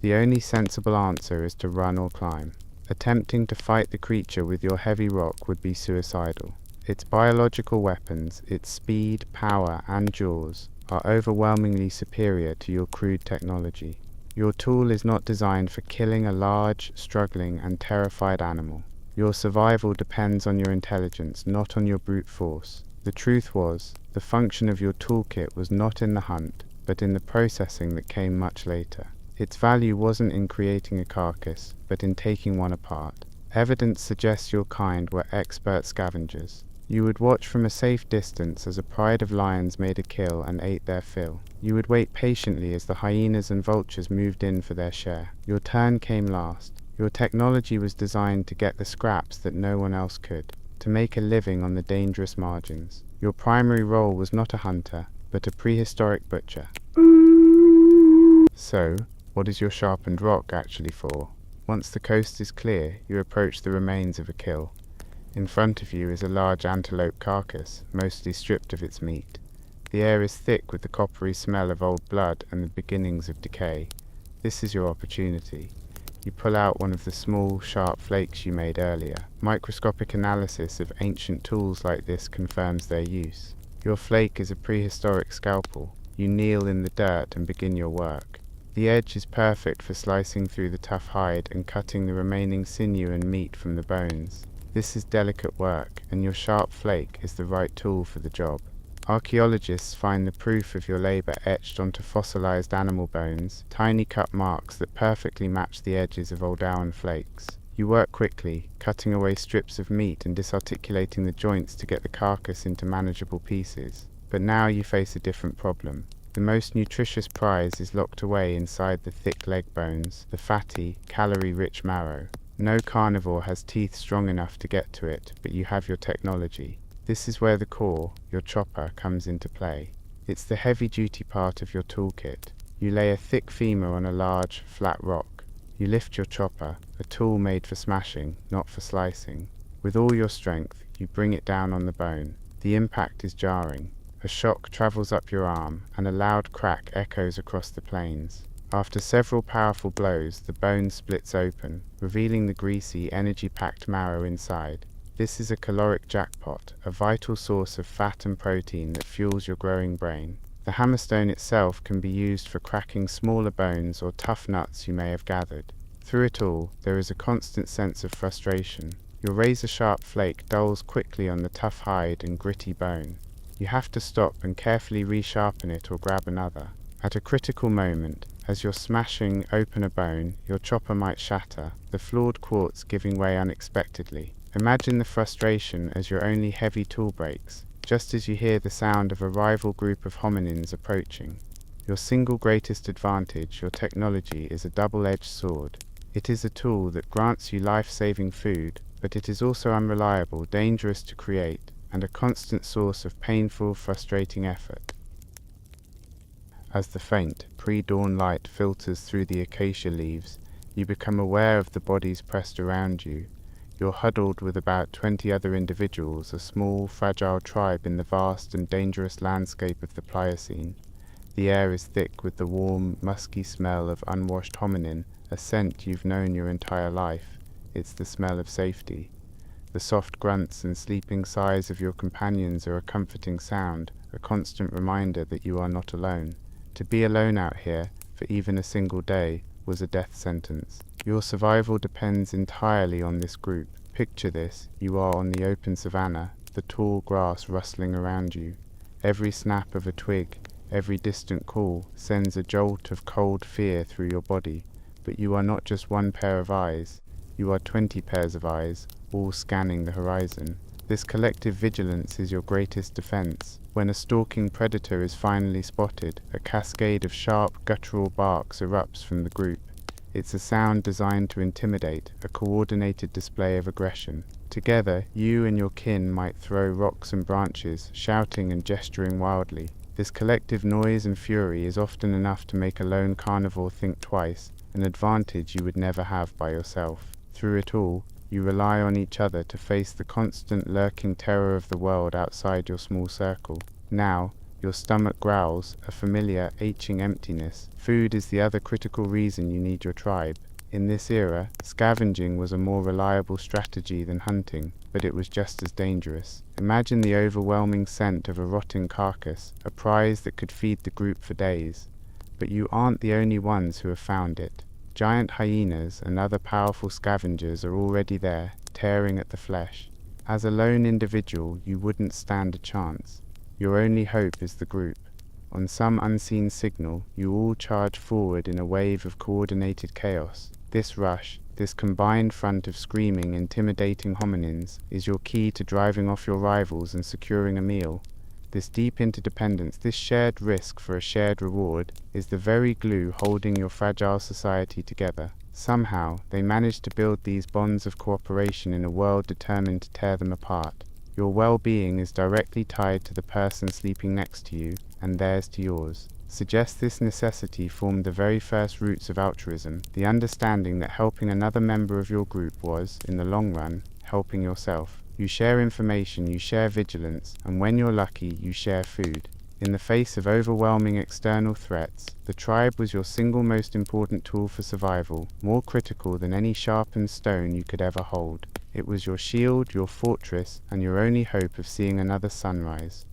The only sensible answer is to run or climb. Attempting to fight the creature with your heavy rock would be suicidal. Its biological weapons, its speed, power, and jaws, are overwhelmingly superior to your crude technology. Your tool is not designed for killing a large, struggling, and terrified animal. Your survival depends on your intelligence, not on your brute force. The truth was, the function of your toolkit was not in the hunt, but in the processing that came much later. Its value wasn't in creating a carcass, but in taking one apart. Evidence suggests your kind were expert scavengers. You would watch from a safe distance as a pride of lions made a kill and ate their fill. You would wait patiently as the hyenas and vultures moved in for their share. Your turn came last. Your technology was designed to get the scraps that no one else could, to make a living on the dangerous margins. Your primary role was not a hunter, but a prehistoric butcher. So, what is your sharpened rock actually for? Once the coast is clear, you approach the remains of a kill. In front of you is a large antelope carcass, mostly stripped of its meat. The air is thick with the coppery smell of old blood and the beginnings of decay. This is your opportunity. You pull out one of the small, sharp flakes you made earlier. Microscopic analysis of ancient tools like this confirms their use. Your flake is a prehistoric scalpel. You kneel in the dirt and begin your work. The edge is perfect for slicing through the tough hide and cutting the remaining sinew and meat from the bones. This is delicate work, and your sharp flake is the right tool for the job. Archaeologists find the proof of your labor etched onto fossilized animal bones, tiny cut marks that perfectly match the edges of Oldowan flakes. You work quickly, cutting away strips of meat and disarticulating the joints to get the carcass into manageable pieces. But now you face a different problem. The most nutritious prize is locked away inside the thick leg bones, the fatty, calorie-rich marrow. No carnivore has teeth strong enough to get to it, but you have your technology. This is where the core, your chopper, comes into play. It's the heavy-duty part of your toolkit. You lay a thick femur on a large, flat rock. You lift your chopper, a tool made for smashing, not for slicing. With all your strength, you bring it down on the bone. The impact is jarring. A shock travels up your arm, and a loud crack echoes across the plains. After several powerful blows, the bone splits open, revealing the greasy, energy-packed marrow inside. This is a caloric jackpot, a vital source of fat and protein that fuels your growing brain. The hammerstone itself can be used for cracking smaller bones or tough nuts you may have gathered. Through it all, there is a constant sense of frustration. Your razor-sharp flake dulls quickly on the tough hide and gritty bone. You have to stop and carefully resharpen it or grab another. At a critical moment, as you're smashing open a bone, your chopper might shatter, the flawed quartz giving way unexpectedly. Imagine the frustration as your only heavy tool breaks, just as you hear the sound of a rival group of hominins approaching. Your single greatest advantage, your technology, is a double-edged sword. It is a tool that grants you life-saving food, but it is also unreliable, dangerous to create, and a constant source of painful, frustrating effort. As the faint, pre-dawn light filters through the acacia leaves, you become aware of the bodies pressed around you. You're huddled with about 20 other individuals, a small, fragile tribe in the vast and dangerous landscape of the Pliocene. The air is thick with the warm, musky smell of unwashed hominin, a scent you've known your entire life. it's the smell of safety. The soft grunts and sleeping sighs of your companions are a comforting sound, a constant reminder that you are not alone. To be alone out here, for even a single day, was a death sentence. Your survival depends entirely on this group. Picture this: you are on the open savanna, the tall grass rustling around you. Every snap of a twig, every distant call sends a jolt of cold fear through your body. But you are not just one pair of eyes, you are 20 pairs of eyes, all scanning the horizon. This collective vigilance is your greatest defense. When a stalking predator is finally spotted, a cascade of sharp, guttural barks erupts from the group. It's a sound designed to intimidate, a coordinated display of aggression. Together, you and your kin might throw rocks and branches, shouting and gesturing wildly. This collective noise and fury is often enough to make a lone carnivore think twice, an advantage you would never have by yourself. Through it all, you rely on each other to face the constant lurking terror of the world outside your small circle. Now, your stomach growls, a familiar, aching emptiness. Food is the other critical reason you need your tribe. In this era, scavenging was a more reliable strategy than hunting, but it was just as dangerous. Imagine the overwhelming scent of a rotting carcass, a prize that could feed the group for days. But you aren't the only ones who have found it. Giant hyenas and other powerful scavengers are already there, tearing at the flesh. As a lone individual, you wouldn't stand a chance. Your only hope is the group. On some unseen signal, you all charge forward in a wave of coordinated chaos. This rush, this combined front of screaming, intimidating hominins, is your key to driving off your rivals and securing a meal. This deep interdependence, this shared risk for a shared reward, is the very glue holding your fragile society together. Somehow, they managed to build these bonds of cooperation in a world determined to tear them apart. Your well-being is directly tied to the person sleeping next to you, and theirs to yours. Suggest this necessity formed the very first roots of altruism, the understanding that helping another member of your group was, in the long run, helping yourself. You share information, you share vigilance, and when you're lucky, you share food. In the face of overwhelming external threats, the tribe was your single most important tool for survival, more critical than any sharpened stone you could ever hold. It was your shield, your fortress, and your only hope of seeing another sunrise.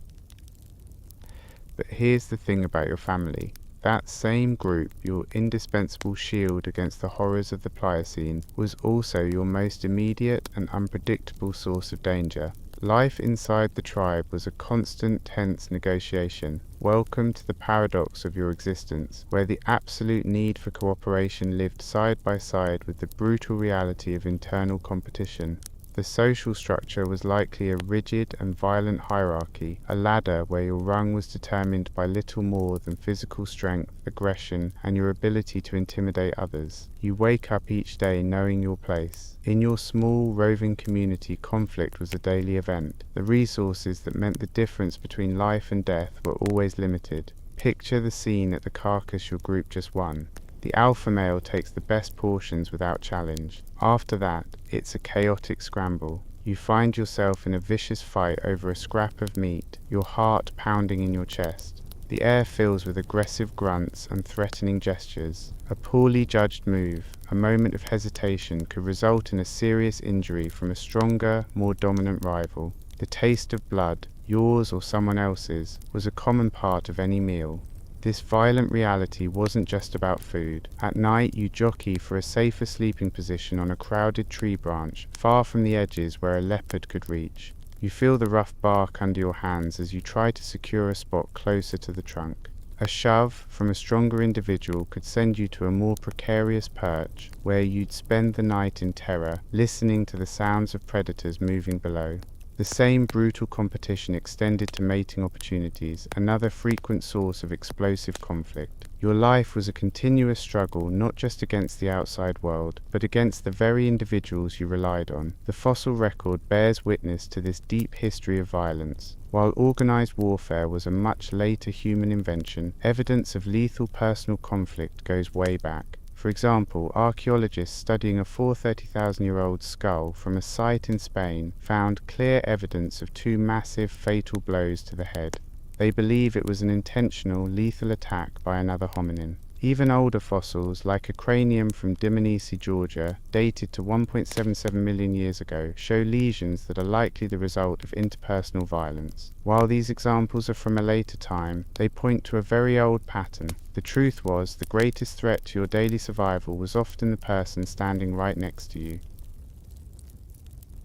But here's the thing about your family. That same group, your indispensable shield against the horrors of the Pliocene, was also your most immediate and unpredictable source of danger. Life inside the tribe was a constant, tense negotiation. Welcome to the paradox of your existence, where the absolute need for cooperation lived side by side with the brutal reality of internal competition. The social structure was likely a rigid and violent hierarchy, a ladder where your rung was determined by little more than physical strength, aggression, and your ability to intimidate others. You wake up each day knowing your place. In your small, roving community, conflict was a daily event. The resources that meant the difference between life and death were always limited. Picture the scene at the carcass your group just won. The alpha male takes the best portions without challenge. After that, it's a chaotic scramble. You find yourself in a vicious fight over a scrap of meat, your heart pounding in your chest. The air fills with aggressive grunts and threatening gestures. A poorly judged move, a moment of hesitation, could result in a serious injury from a stronger, more dominant rival. The taste of blood, yours or someone else's, was a common part of any meal. This violent reality wasn't just about food. At night, you jockey for a safer sleeping position on a crowded tree branch, far from the edges where a leopard could reach. You feel the rough bark under your hands as you try to secure a spot closer to the trunk. A shove from a stronger individual could send you to a more precarious perch, where you'd spend the night in terror, listening to the sounds of predators moving below. The same brutal competition extended to mating opportunities, another frequent source of explosive conflict. Your life was a continuous struggle, not just against the outside world, but against the very individuals you relied on. The fossil record bears witness to this deep history of violence. While organized warfare was a much later human invention, evidence of lethal personal conflict goes way back. For example, archaeologists studying a 430,000-year-old skull from a site in Spain found clear evidence of two massive fatal blows to the head. They believe it was an intentional, lethal attack by another hominin. Even older fossils, like a cranium from Dmanisi, Georgia, dated to 1.77 million years ago, show lesions that are likely the result of interpersonal violence. While these examples are from a later time, they point to a very old pattern. The truth was, the greatest threat to your daily survival was often the person standing right next to you.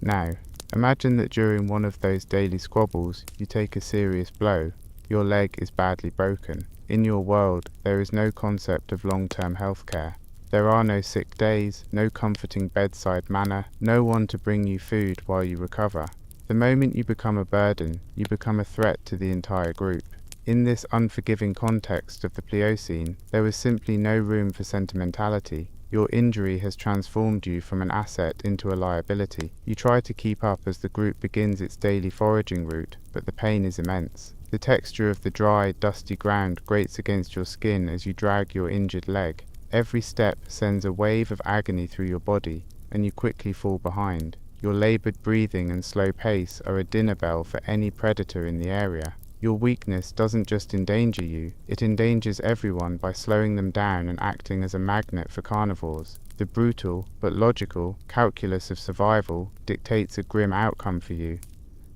Now, imagine that during one of those daily squabbles, you take a serious blow. Your leg is badly broken. In your world, there is no concept of long-term healthcare. There are no sick days, no comforting bedside manner, no one to bring you food while you recover. The moment you become a burden, you become a threat to the entire group. In this unforgiving context of the Pliocene, there was simply no room for sentimentality. Your injury has transformed you from an asset into a liability. You try to keep up as the group begins its daily foraging route, but the pain is immense. The texture of the dry, dusty ground grates against your skin as you drag your injured leg. Every step sends a wave of agony through your body, and you quickly fall behind. Your labored breathing and slow pace are a dinner bell for any predator in the area. Your weakness doesn't just endanger you, it endangers everyone by slowing them down and acting as a magnet for carnivores. The brutal, but logical, calculus of survival dictates a grim outcome for you.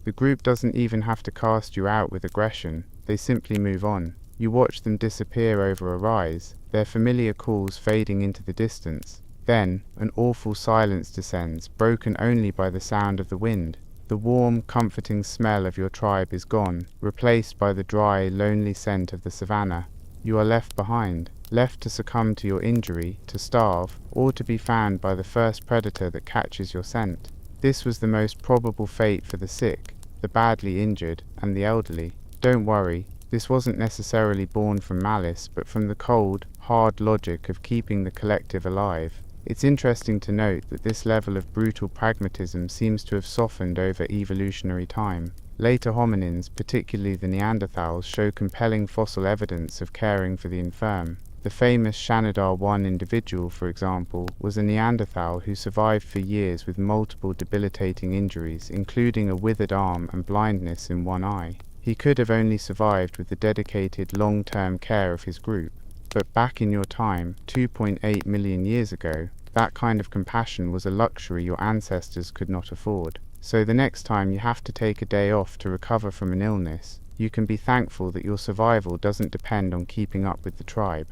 The group doesn't even have to cast you out with aggression, they simply move on. You watch them disappear over a rise, their familiar calls fading into the distance. Then, an awful silence descends, broken only by the sound of the wind. The warm, comforting smell of your tribe is gone, replaced by the dry, lonely scent of the savannah. You are left behind, left to succumb to your injury, to starve, or to be found by the first predator that catches your scent. This was the most probable fate for the sick, the badly injured, and the elderly. Don't worry, this wasn't necessarily born from malice, but from the cold, hard logic of keeping the collective alive. It's interesting to note that this level of brutal pragmatism seems to have softened over evolutionary time. Later hominins, particularly the Neanderthals, show compelling fossil evidence of caring for the infirm. The famous Shanidar 1 individual, for example, was a Neanderthal who survived for years with multiple debilitating injuries, including a withered arm and blindness in one eye. He could have only survived with the dedicated long-term care of his group. But back in your time, 2.8 million years ago, that kind of compassion was a luxury your ancestors could not afford. So the next time you have to take a day off to recover from an illness, you can be thankful that your survival doesn't depend on keeping up with the tribe.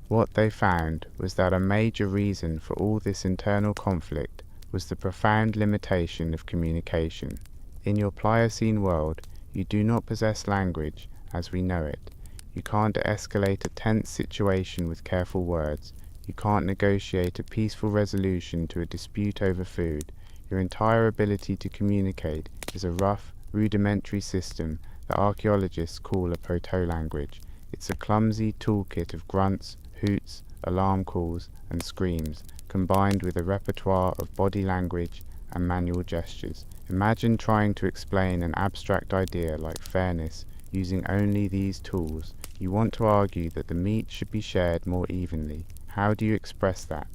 What they found was that a major reason for all this internal conflict was the profound limitation of communication. In your Pliocene world, you do not possess language as we know it. You can't escalate a tense situation with careful words. You can't negotiate a peaceful resolution to a dispute over food. Your entire ability to communicate is a rough, rudimentary system that archaeologists call a proto-language. It's a clumsy toolkit of grunts, hoots, alarm calls, and screams, combined with a repertoire of body language and manual gestures. Imagine trying to explain an abstract idea like fairness using only these tools. You want to argue that the meat should be shared more evenly. How do you express that?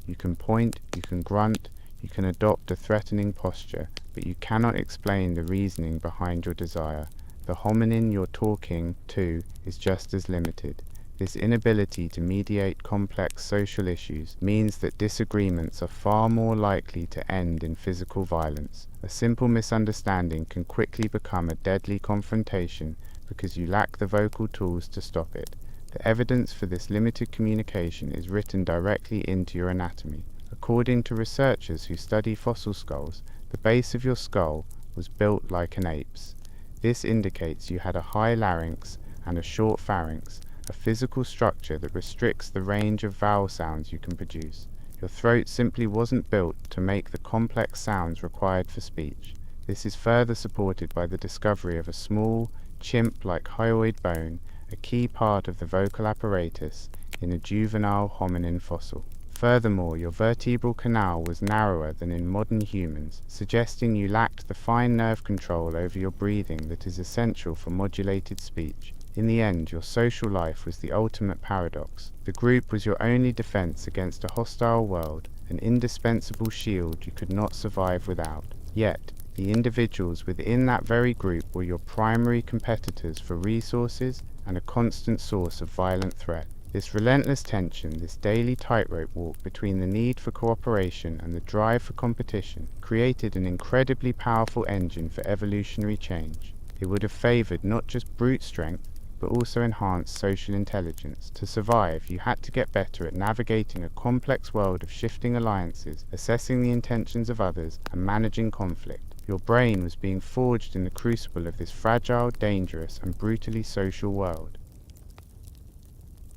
You can point, you can grunt, you can adopt a threatening posture, but you cannot explain the reasoning behind your desire. The hominin you're talking to is just as limited. This inability to mediate complex social issues means that disagreements are far more likely to end in physical violence. A simple misunderstanding can quickly become a deadly confrontation because you lack the vocal tools to stop it. The evidence for this limited communication is written directly into your anatomy. According to researchers who study fossil skulls, the base of your skull was built like an ape's. This indicates you had a high larynx and a short pharynx, a physical structure that restricts the range of vowel sounds you can produce. Your throat simply wasn't built to make the complex sounds required for speech. This is further supported by the discovery of a small, chimp-like hyoid bone, a key part of the vocal apparatus, in a juvenile hominin fossil. Furthermore, your vertebral canal was narrower than in modern humans, suggesting you lacked the fine nerve control over your breathing that is essential for modulated speech. In the end, your social life was the ultimate paradox. The group was your only defense against a hostile world, an indispensable shield you could not survive without. Yet, The individuals within that very group were your primary competitors for resources and a constant source of violent threat. This relentless tension, this daily tightrope walk between the need for cooperation and the drive for competition, created an incredibly powerful engine for evolutionary change. It would have favored not just brute strength, but also enhanced social intelligence. To survive, you had to get better at navigating a complex world of shifting alliances, assessing the intentions of others, and managing conflict. Your brain was being forged in the crucible of this fragile, dangerous, and brutally social world.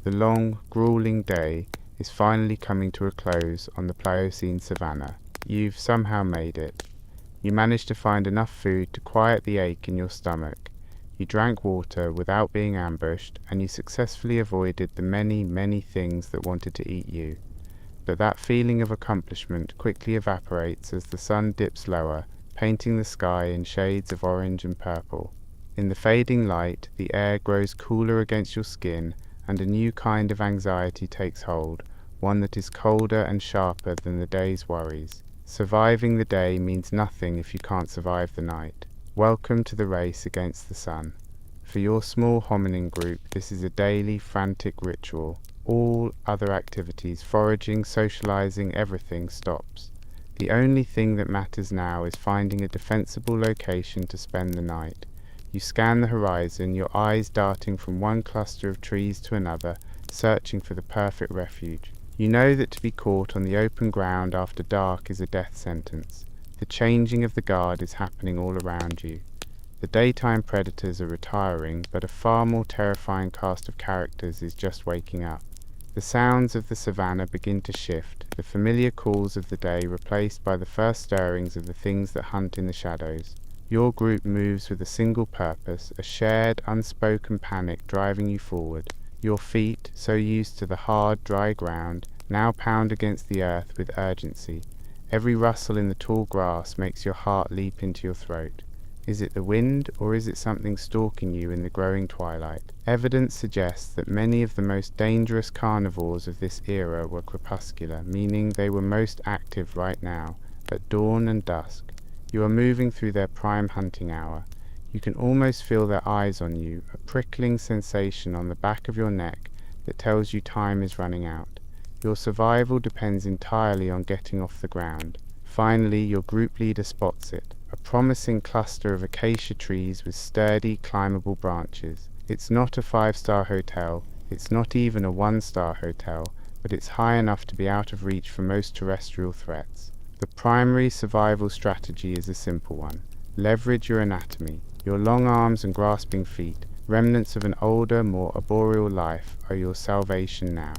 The long, grueling day is finally coming to a close on the Pliocene savanna. You've somehow made it. You managed to find enough food to quiet the ache in your stomach. You drank water without being ambushed, and you successfully avoided the many, many things that wanted to eat you. But that feeling of accomplishment quickly evaporates as the sun dips lower, painting the sky in shades of orange and purple. In the fading light, the air grows cooler against your skin, and a new kind of anxiety takes hold, one that is colder and sharper than the day's worries. Surviving the day means nothing if you can't survive the night. Welcome to the race against the sun. For your small hominin group, this is a daily, frantic ritual. All other activities, foraging, socializing, everything stops. The only thing that matters now is finding a defensible location to spend the night. You scan the horizon, your eyes darting from one cluster of trees to another, searching for the perfect refuge. You know that to be caught on the open ground after dark is a death sentence. The changing of the guard is happening all around you. The daytime predators are retiring, but a far more terrifying cast of characters is just waking up. The sounds of the savannah begin to shift, the familiar calls of the day replaced by the first stirrings of the things that hunt in the shadows. Your group moves with a single purpose, a shared, unspoken panic driving you forward. Your feet, so used to the hard, dry ground, now pound against the earth with urgency. Every rustle in the tall grass makes your heart leap into your throat. Is it the wind, or is it something stalking you in the growing twilight? Evidence suggests that many of the most dangerous carnivores of this era were crepuscular, meaning they were most active right now, at dawn and dusk. You are moving through their prime hunting hour. You can almost feel their eyes on you, a prickling sensation on the back of your neck that tells you time is running out. Your survival depends entirely on getting off the ground. Finally, your group leader spots it, a promising cluster of acacia trees with sturdy, climbable branches. It's not a 5-star hotel, it's not even a 1-star hotel, but it's high enough to be out of reach for most terrestrial threats. The primary survival strategy is a simple one. Leverage your anatomy. Your long arms and grasping feet, remnants of an older, more arboreal life, are your salvation now.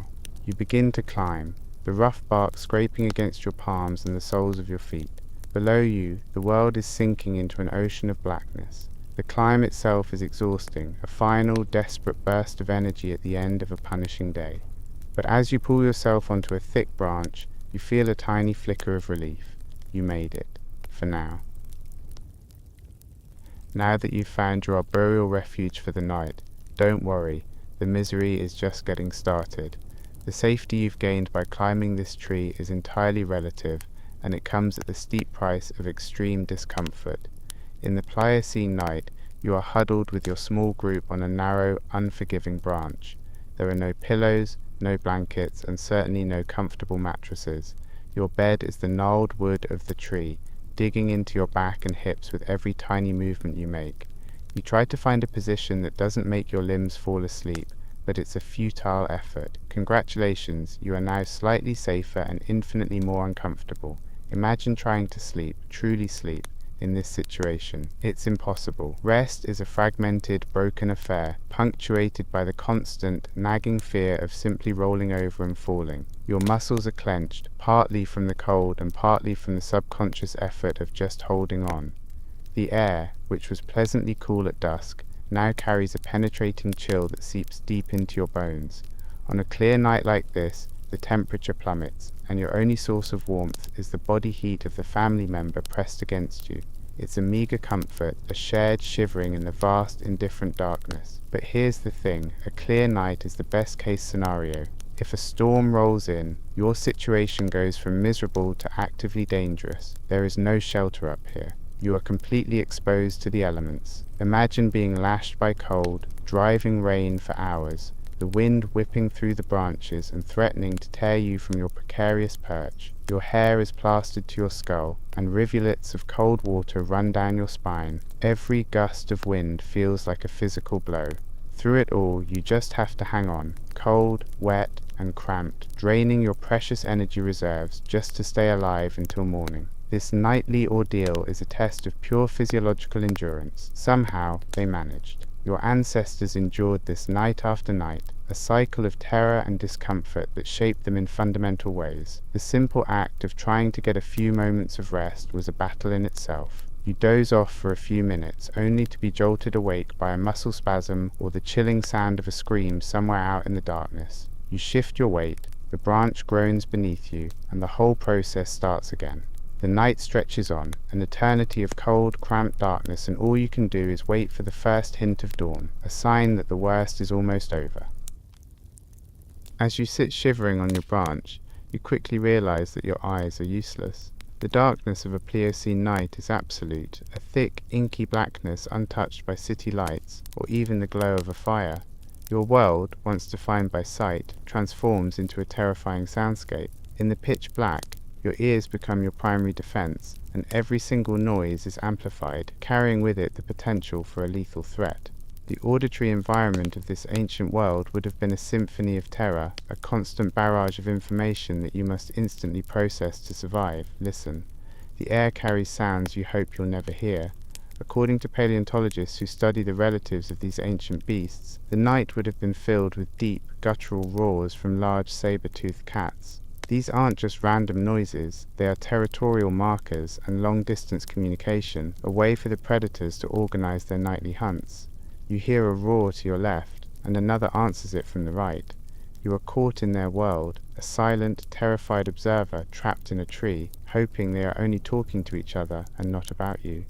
You begin to climb, the rough bark scraping against your palms and the soles of your feet. Below you, the world is sinking into an ocean of blackness. The climb itself is exhausting, a final, desperate burst of energy at the end of a punishing day. But as you pull yourself onto a thick branch, you feel a tiny flicker of relief. You made it. For now. Now that you've found your arboreal refuge for the night, don't worry, the misery is just getting started. The safety you've gained by climbing this tree is entirely relative, and it comes at the steep price of extreme discomfort. In the Pliocene night, you are huddled with your small group on a narrow, unforgiving branch. There are no pillows, no blankets, and certainly no comfortable mattresses. Your bed is the gnarled wood of the tree, digging into your back and hips with every tiny movement you make. You try to find a position that doesn't make your limbs fall asleep, but it's a futile effort. Congratulations, you are now slightly safer and infinitely more uncomfortable. Imagine trying to sleep, truly sleep, in this situation. It's impossible. Rest is a fragmented, broken affair, punctuated by the constant, nagging fear of simply rolling over and falling. Your muscles are clenched, partly from the cold and partly from the subconscious effort of just holding on. The air, which was pleasantly cool at dusk, now carries a penetrating chill that seeps deep into your bones. On a clear night like this, the temperature plummets, and your only source of warmth is the body heat of the family member pressed against you. It's a meager comfort, a shared shivering in the vast, indifferent darkness. But here's the thing, a clear night is the best case scenario. If a storm rolls in, your situation goes from miserable to actively dangerous. There is no shelter up here. You are completely exposed to the elements. Imagine being lashed by cold, driving rain for hours, the wind whipping through the branches and threatening to tear you from your precarious perch. Your hair is plastered to your skull, and rivulets of cold water run down your spine. Every gust of wind feels like a physical blow. Through it all, you just have to hang on, cold, wet, and cramped, draining your precious energy reserves just to stay alive until morning. This nightly ordeal is a test of pure physiological endurance. Somehow, they managed. Your ancestors endured this night after night, a cycle of terror and discomfort that shaped them in fundamental ways. The simple act of trying to get a few moments of rest was a battle in itself. You doze off for a few minutes, only to be jolted awake by a muscle spasm or the chilling sound of a scream somewhere out in the darkness. You shift your weight, the branch groans beneath you, and the whole process starts again. The night stretches on, an eternity of cold, cramped darkness, and all you can do is wait for the first hint of dawn, a sign that the worst is almost over. As you sit shivering on your branch, you quickly realize that your eyes are useless. The darkness of a Pliocene night is absolute, a thick, inky blackness untouched by city lights, or even the glow of a fire. Your world, once defined by sight, transforms into a terrifying soundscape. In the pitch black, your ears become your primary defense, and every single noise is amplified, carrying with it the potential for a lethal threat. The auditory environment of this ancient world would have been a symphony of terror, a constant barrage of information that you must instantly process to survive. Listen. The air carries sounds you hope you'll never hear. According to paleontologists who study the relatives of these ancient beasts, the night would have been filled with deep, guttural roars from large saber-toothed cats. These aren't just random noises, they are territorial markers and long-distance communication, a way for the predators to organize their nightly hunts. You hear a roar to your left, and another answers it from the right. You are caught in their world, a silent, terrified observer trapped in a tree, hoping they are only talking to each other and not about you.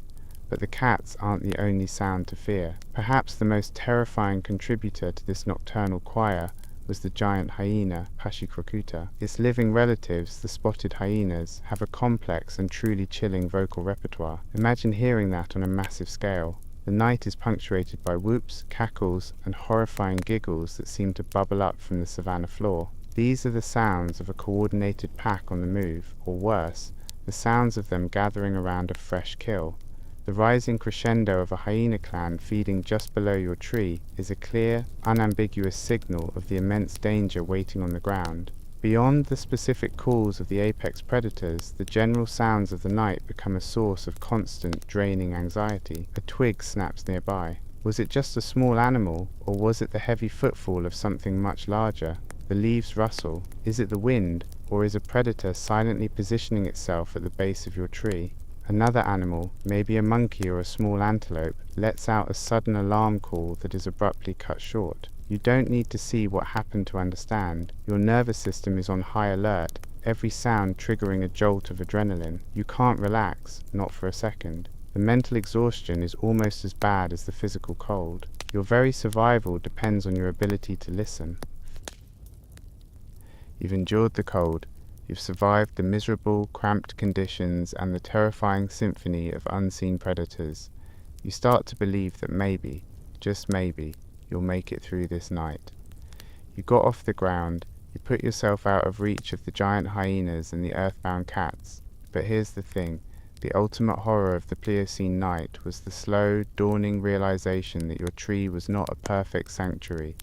But the cats aren't the only sound to fear. Perhaps the most terrifying contributor to this nocturnal choir was the giant hyena, Pachycrocuta. Its living relatives, the spotted hyenas, have a complex and truly chilling vocal repertoire. Imagine hearing that on a massive scale. The night is punctuated by whoops, cackles, and horrifying giggles that seem to bubble up from the savannah floor. These are the sounds of a coordinated pack on the move, or worse, the sounds of them gathering around a fresh kill. The rising crescendo of a hyena clan feeding just below your tree is a clear, unambiguous signal of the immense danger waiting on the ground. Beyond the specific calls of the apex predators, the general sounds of the night become a source of constant, draining anxiety. A twig snaps nearby. Was it just a small animal, or was it the heavy footfall of something much larger? The leaves rustle. Is it the wind, or is a predator silently positioning itself at the base of your tree? Another animal, maybe a monkey or a small antelope, lets out a sudden alarm call that is abruptly cut short. You don't need to see what happened to understand. Your nervous system is on high alert, every sound triggering a jolt of adrenaline. You can't relax, not for a second. The mental exhaustion is almost as bad as the physical cold. Your very survival depends on your ability to listen. You've endured the cold. You've survived the miserable, cramped conditions and the terrifying symphony of unseen predators. You start to believe that maybe, just maybe, you'll make it through this night. You got off the ground, you put yourself out of reach of the giant hyenas and the earthbound cats. But here's the thing, the ultimate horror of the Pliocene night was the slow, dawning realization that your tree was not a perfect sanctuary.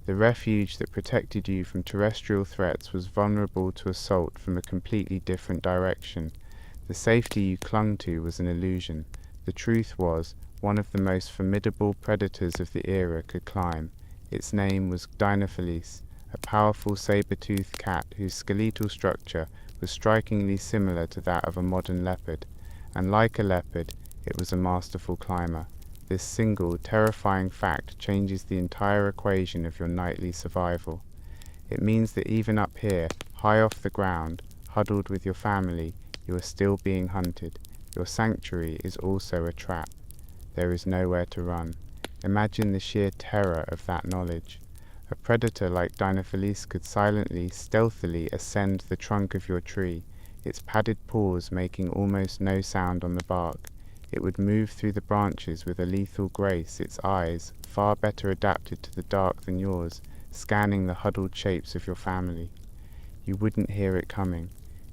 The refuge that protected you from terrestrial threats was vulnerable to assault from a completely different direction. The safety you clung to was an illusion. The truth was, one of the most formidable predators of the era could climb. Its name was Dinophalis, a powerful saber-toothed cat whose skeletal structure was strikingly similar to that of a modern leopard, and like a leopard, it was a masterful climber. This single, terrifying fact changes the entire equation of your nightly survival. It means that even up here, high off the ground, huddled with your family, you are still being hunted. Your sanctuary is also a trap. There is nowhere to run. Imagine the sheer terror of that knowledge. A predator like Dinophalis could silently, stealthily ascend the trunk of your tree, its padded paws making almost no sound on the bark. It would move through the branches with a lethal grace, its eyes, far better adapted to the dark than yours, scanning the huddled shapes of your family. You wouldn't hear it coming.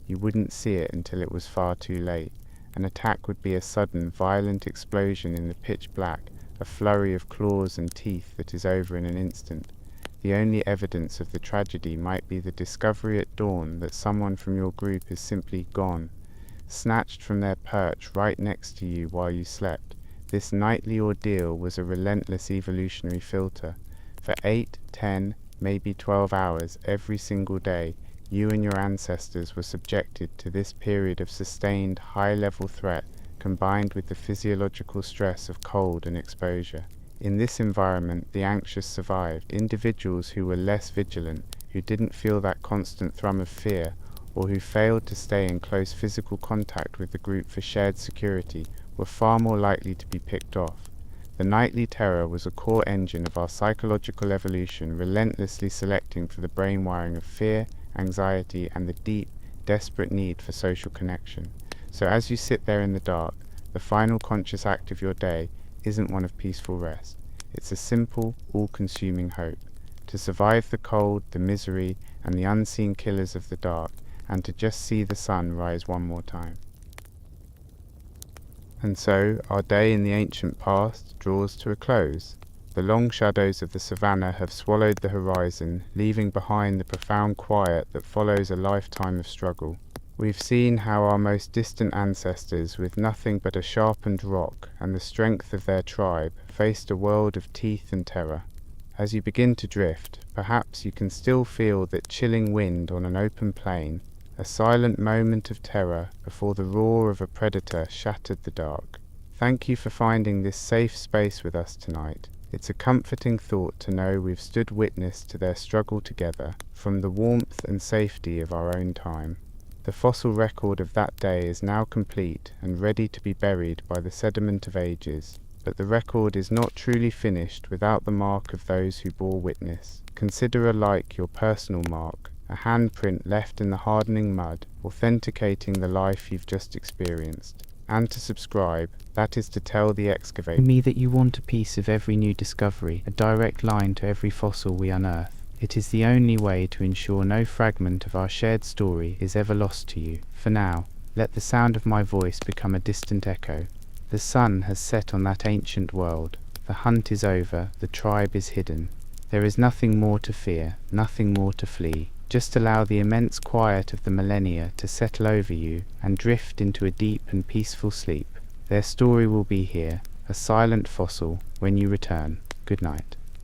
You wouldn't see it until it was far too late. An attack would be a sudden, violent explosion in the pitch black, a flurry of claws and teeth that is over in an instant. The only evidence of the tragedy might be the discovery at dawn that someone from your group is simply gone, snatched from their perch right next to you while you slept. This nightly ordeal was a relentless evolutionary filter. For 8, 10, maybe 12 hours every single day, you and your ancestors were subjected to this period of sustained, high-level threat, combined with the physiological stress of cold and exposure. In this environment, the anxious survived. Individuals who were less vigilant, who didn't feel that constant thrum of fear, or who failed to stay in close physical contact with the group for shared security, were far more likely to be picked off. The nightly terror was a core engine of our psychological evolution, relentlessly selecting for the brain wiring of fear, anxiety, and the deep, desperate need for social connection. So as you sit there in the dark, the final conscious act of your day isn't one of peaceful rest. It's a simple, all-consuming hope. To survive the cold, the misery, and the unseen killers of the dark, and to just see the sun rise one more time. And so, our day in the ancient past draws to a close. The long shadows of the savannah have swallowed the horizon, leaving behind the profound quiet that follows a lifetime of struggle. We've seen how our most distant ancestors, with nothing but a sharpened rock and the strength of their tribe, faced a world of teeth and terror. As you begin to drift, perhaps you can still feel that chilling wind on an open plain, a silent moment of terror before the roar of a predator shattered the dark. Thank you for finding this safe space with us tonight. It's a comforting thought to know we've stood witness to their struggle together, from the warmth and safety of our own time. The fossil record of that day is now complete and ready to be buried by the sediment of ages, but the record is not truly finished without the mark of those who bore witness. Consider alike your personal mark, a handprint left in the hardening mud, authenticating the life you've just experienced. And to subscribe, that is to tell the excavator me that you want a piece of every new discovery, a direct line to every fossil we unearth. It is the only way to ensure no fragment of our shared story is ever lost to you. For now, let the sound of my voice become a distant echo. The sun has set on that ancient world. The hunt is over, the tribe is hidden. There is nothing more to fear, nothing more to flee. Just allow the immense quiet of the millennia to settle over you and drift into a deep and peaceful sleep. Their story will be here, a silent fossil, when you return. Good night.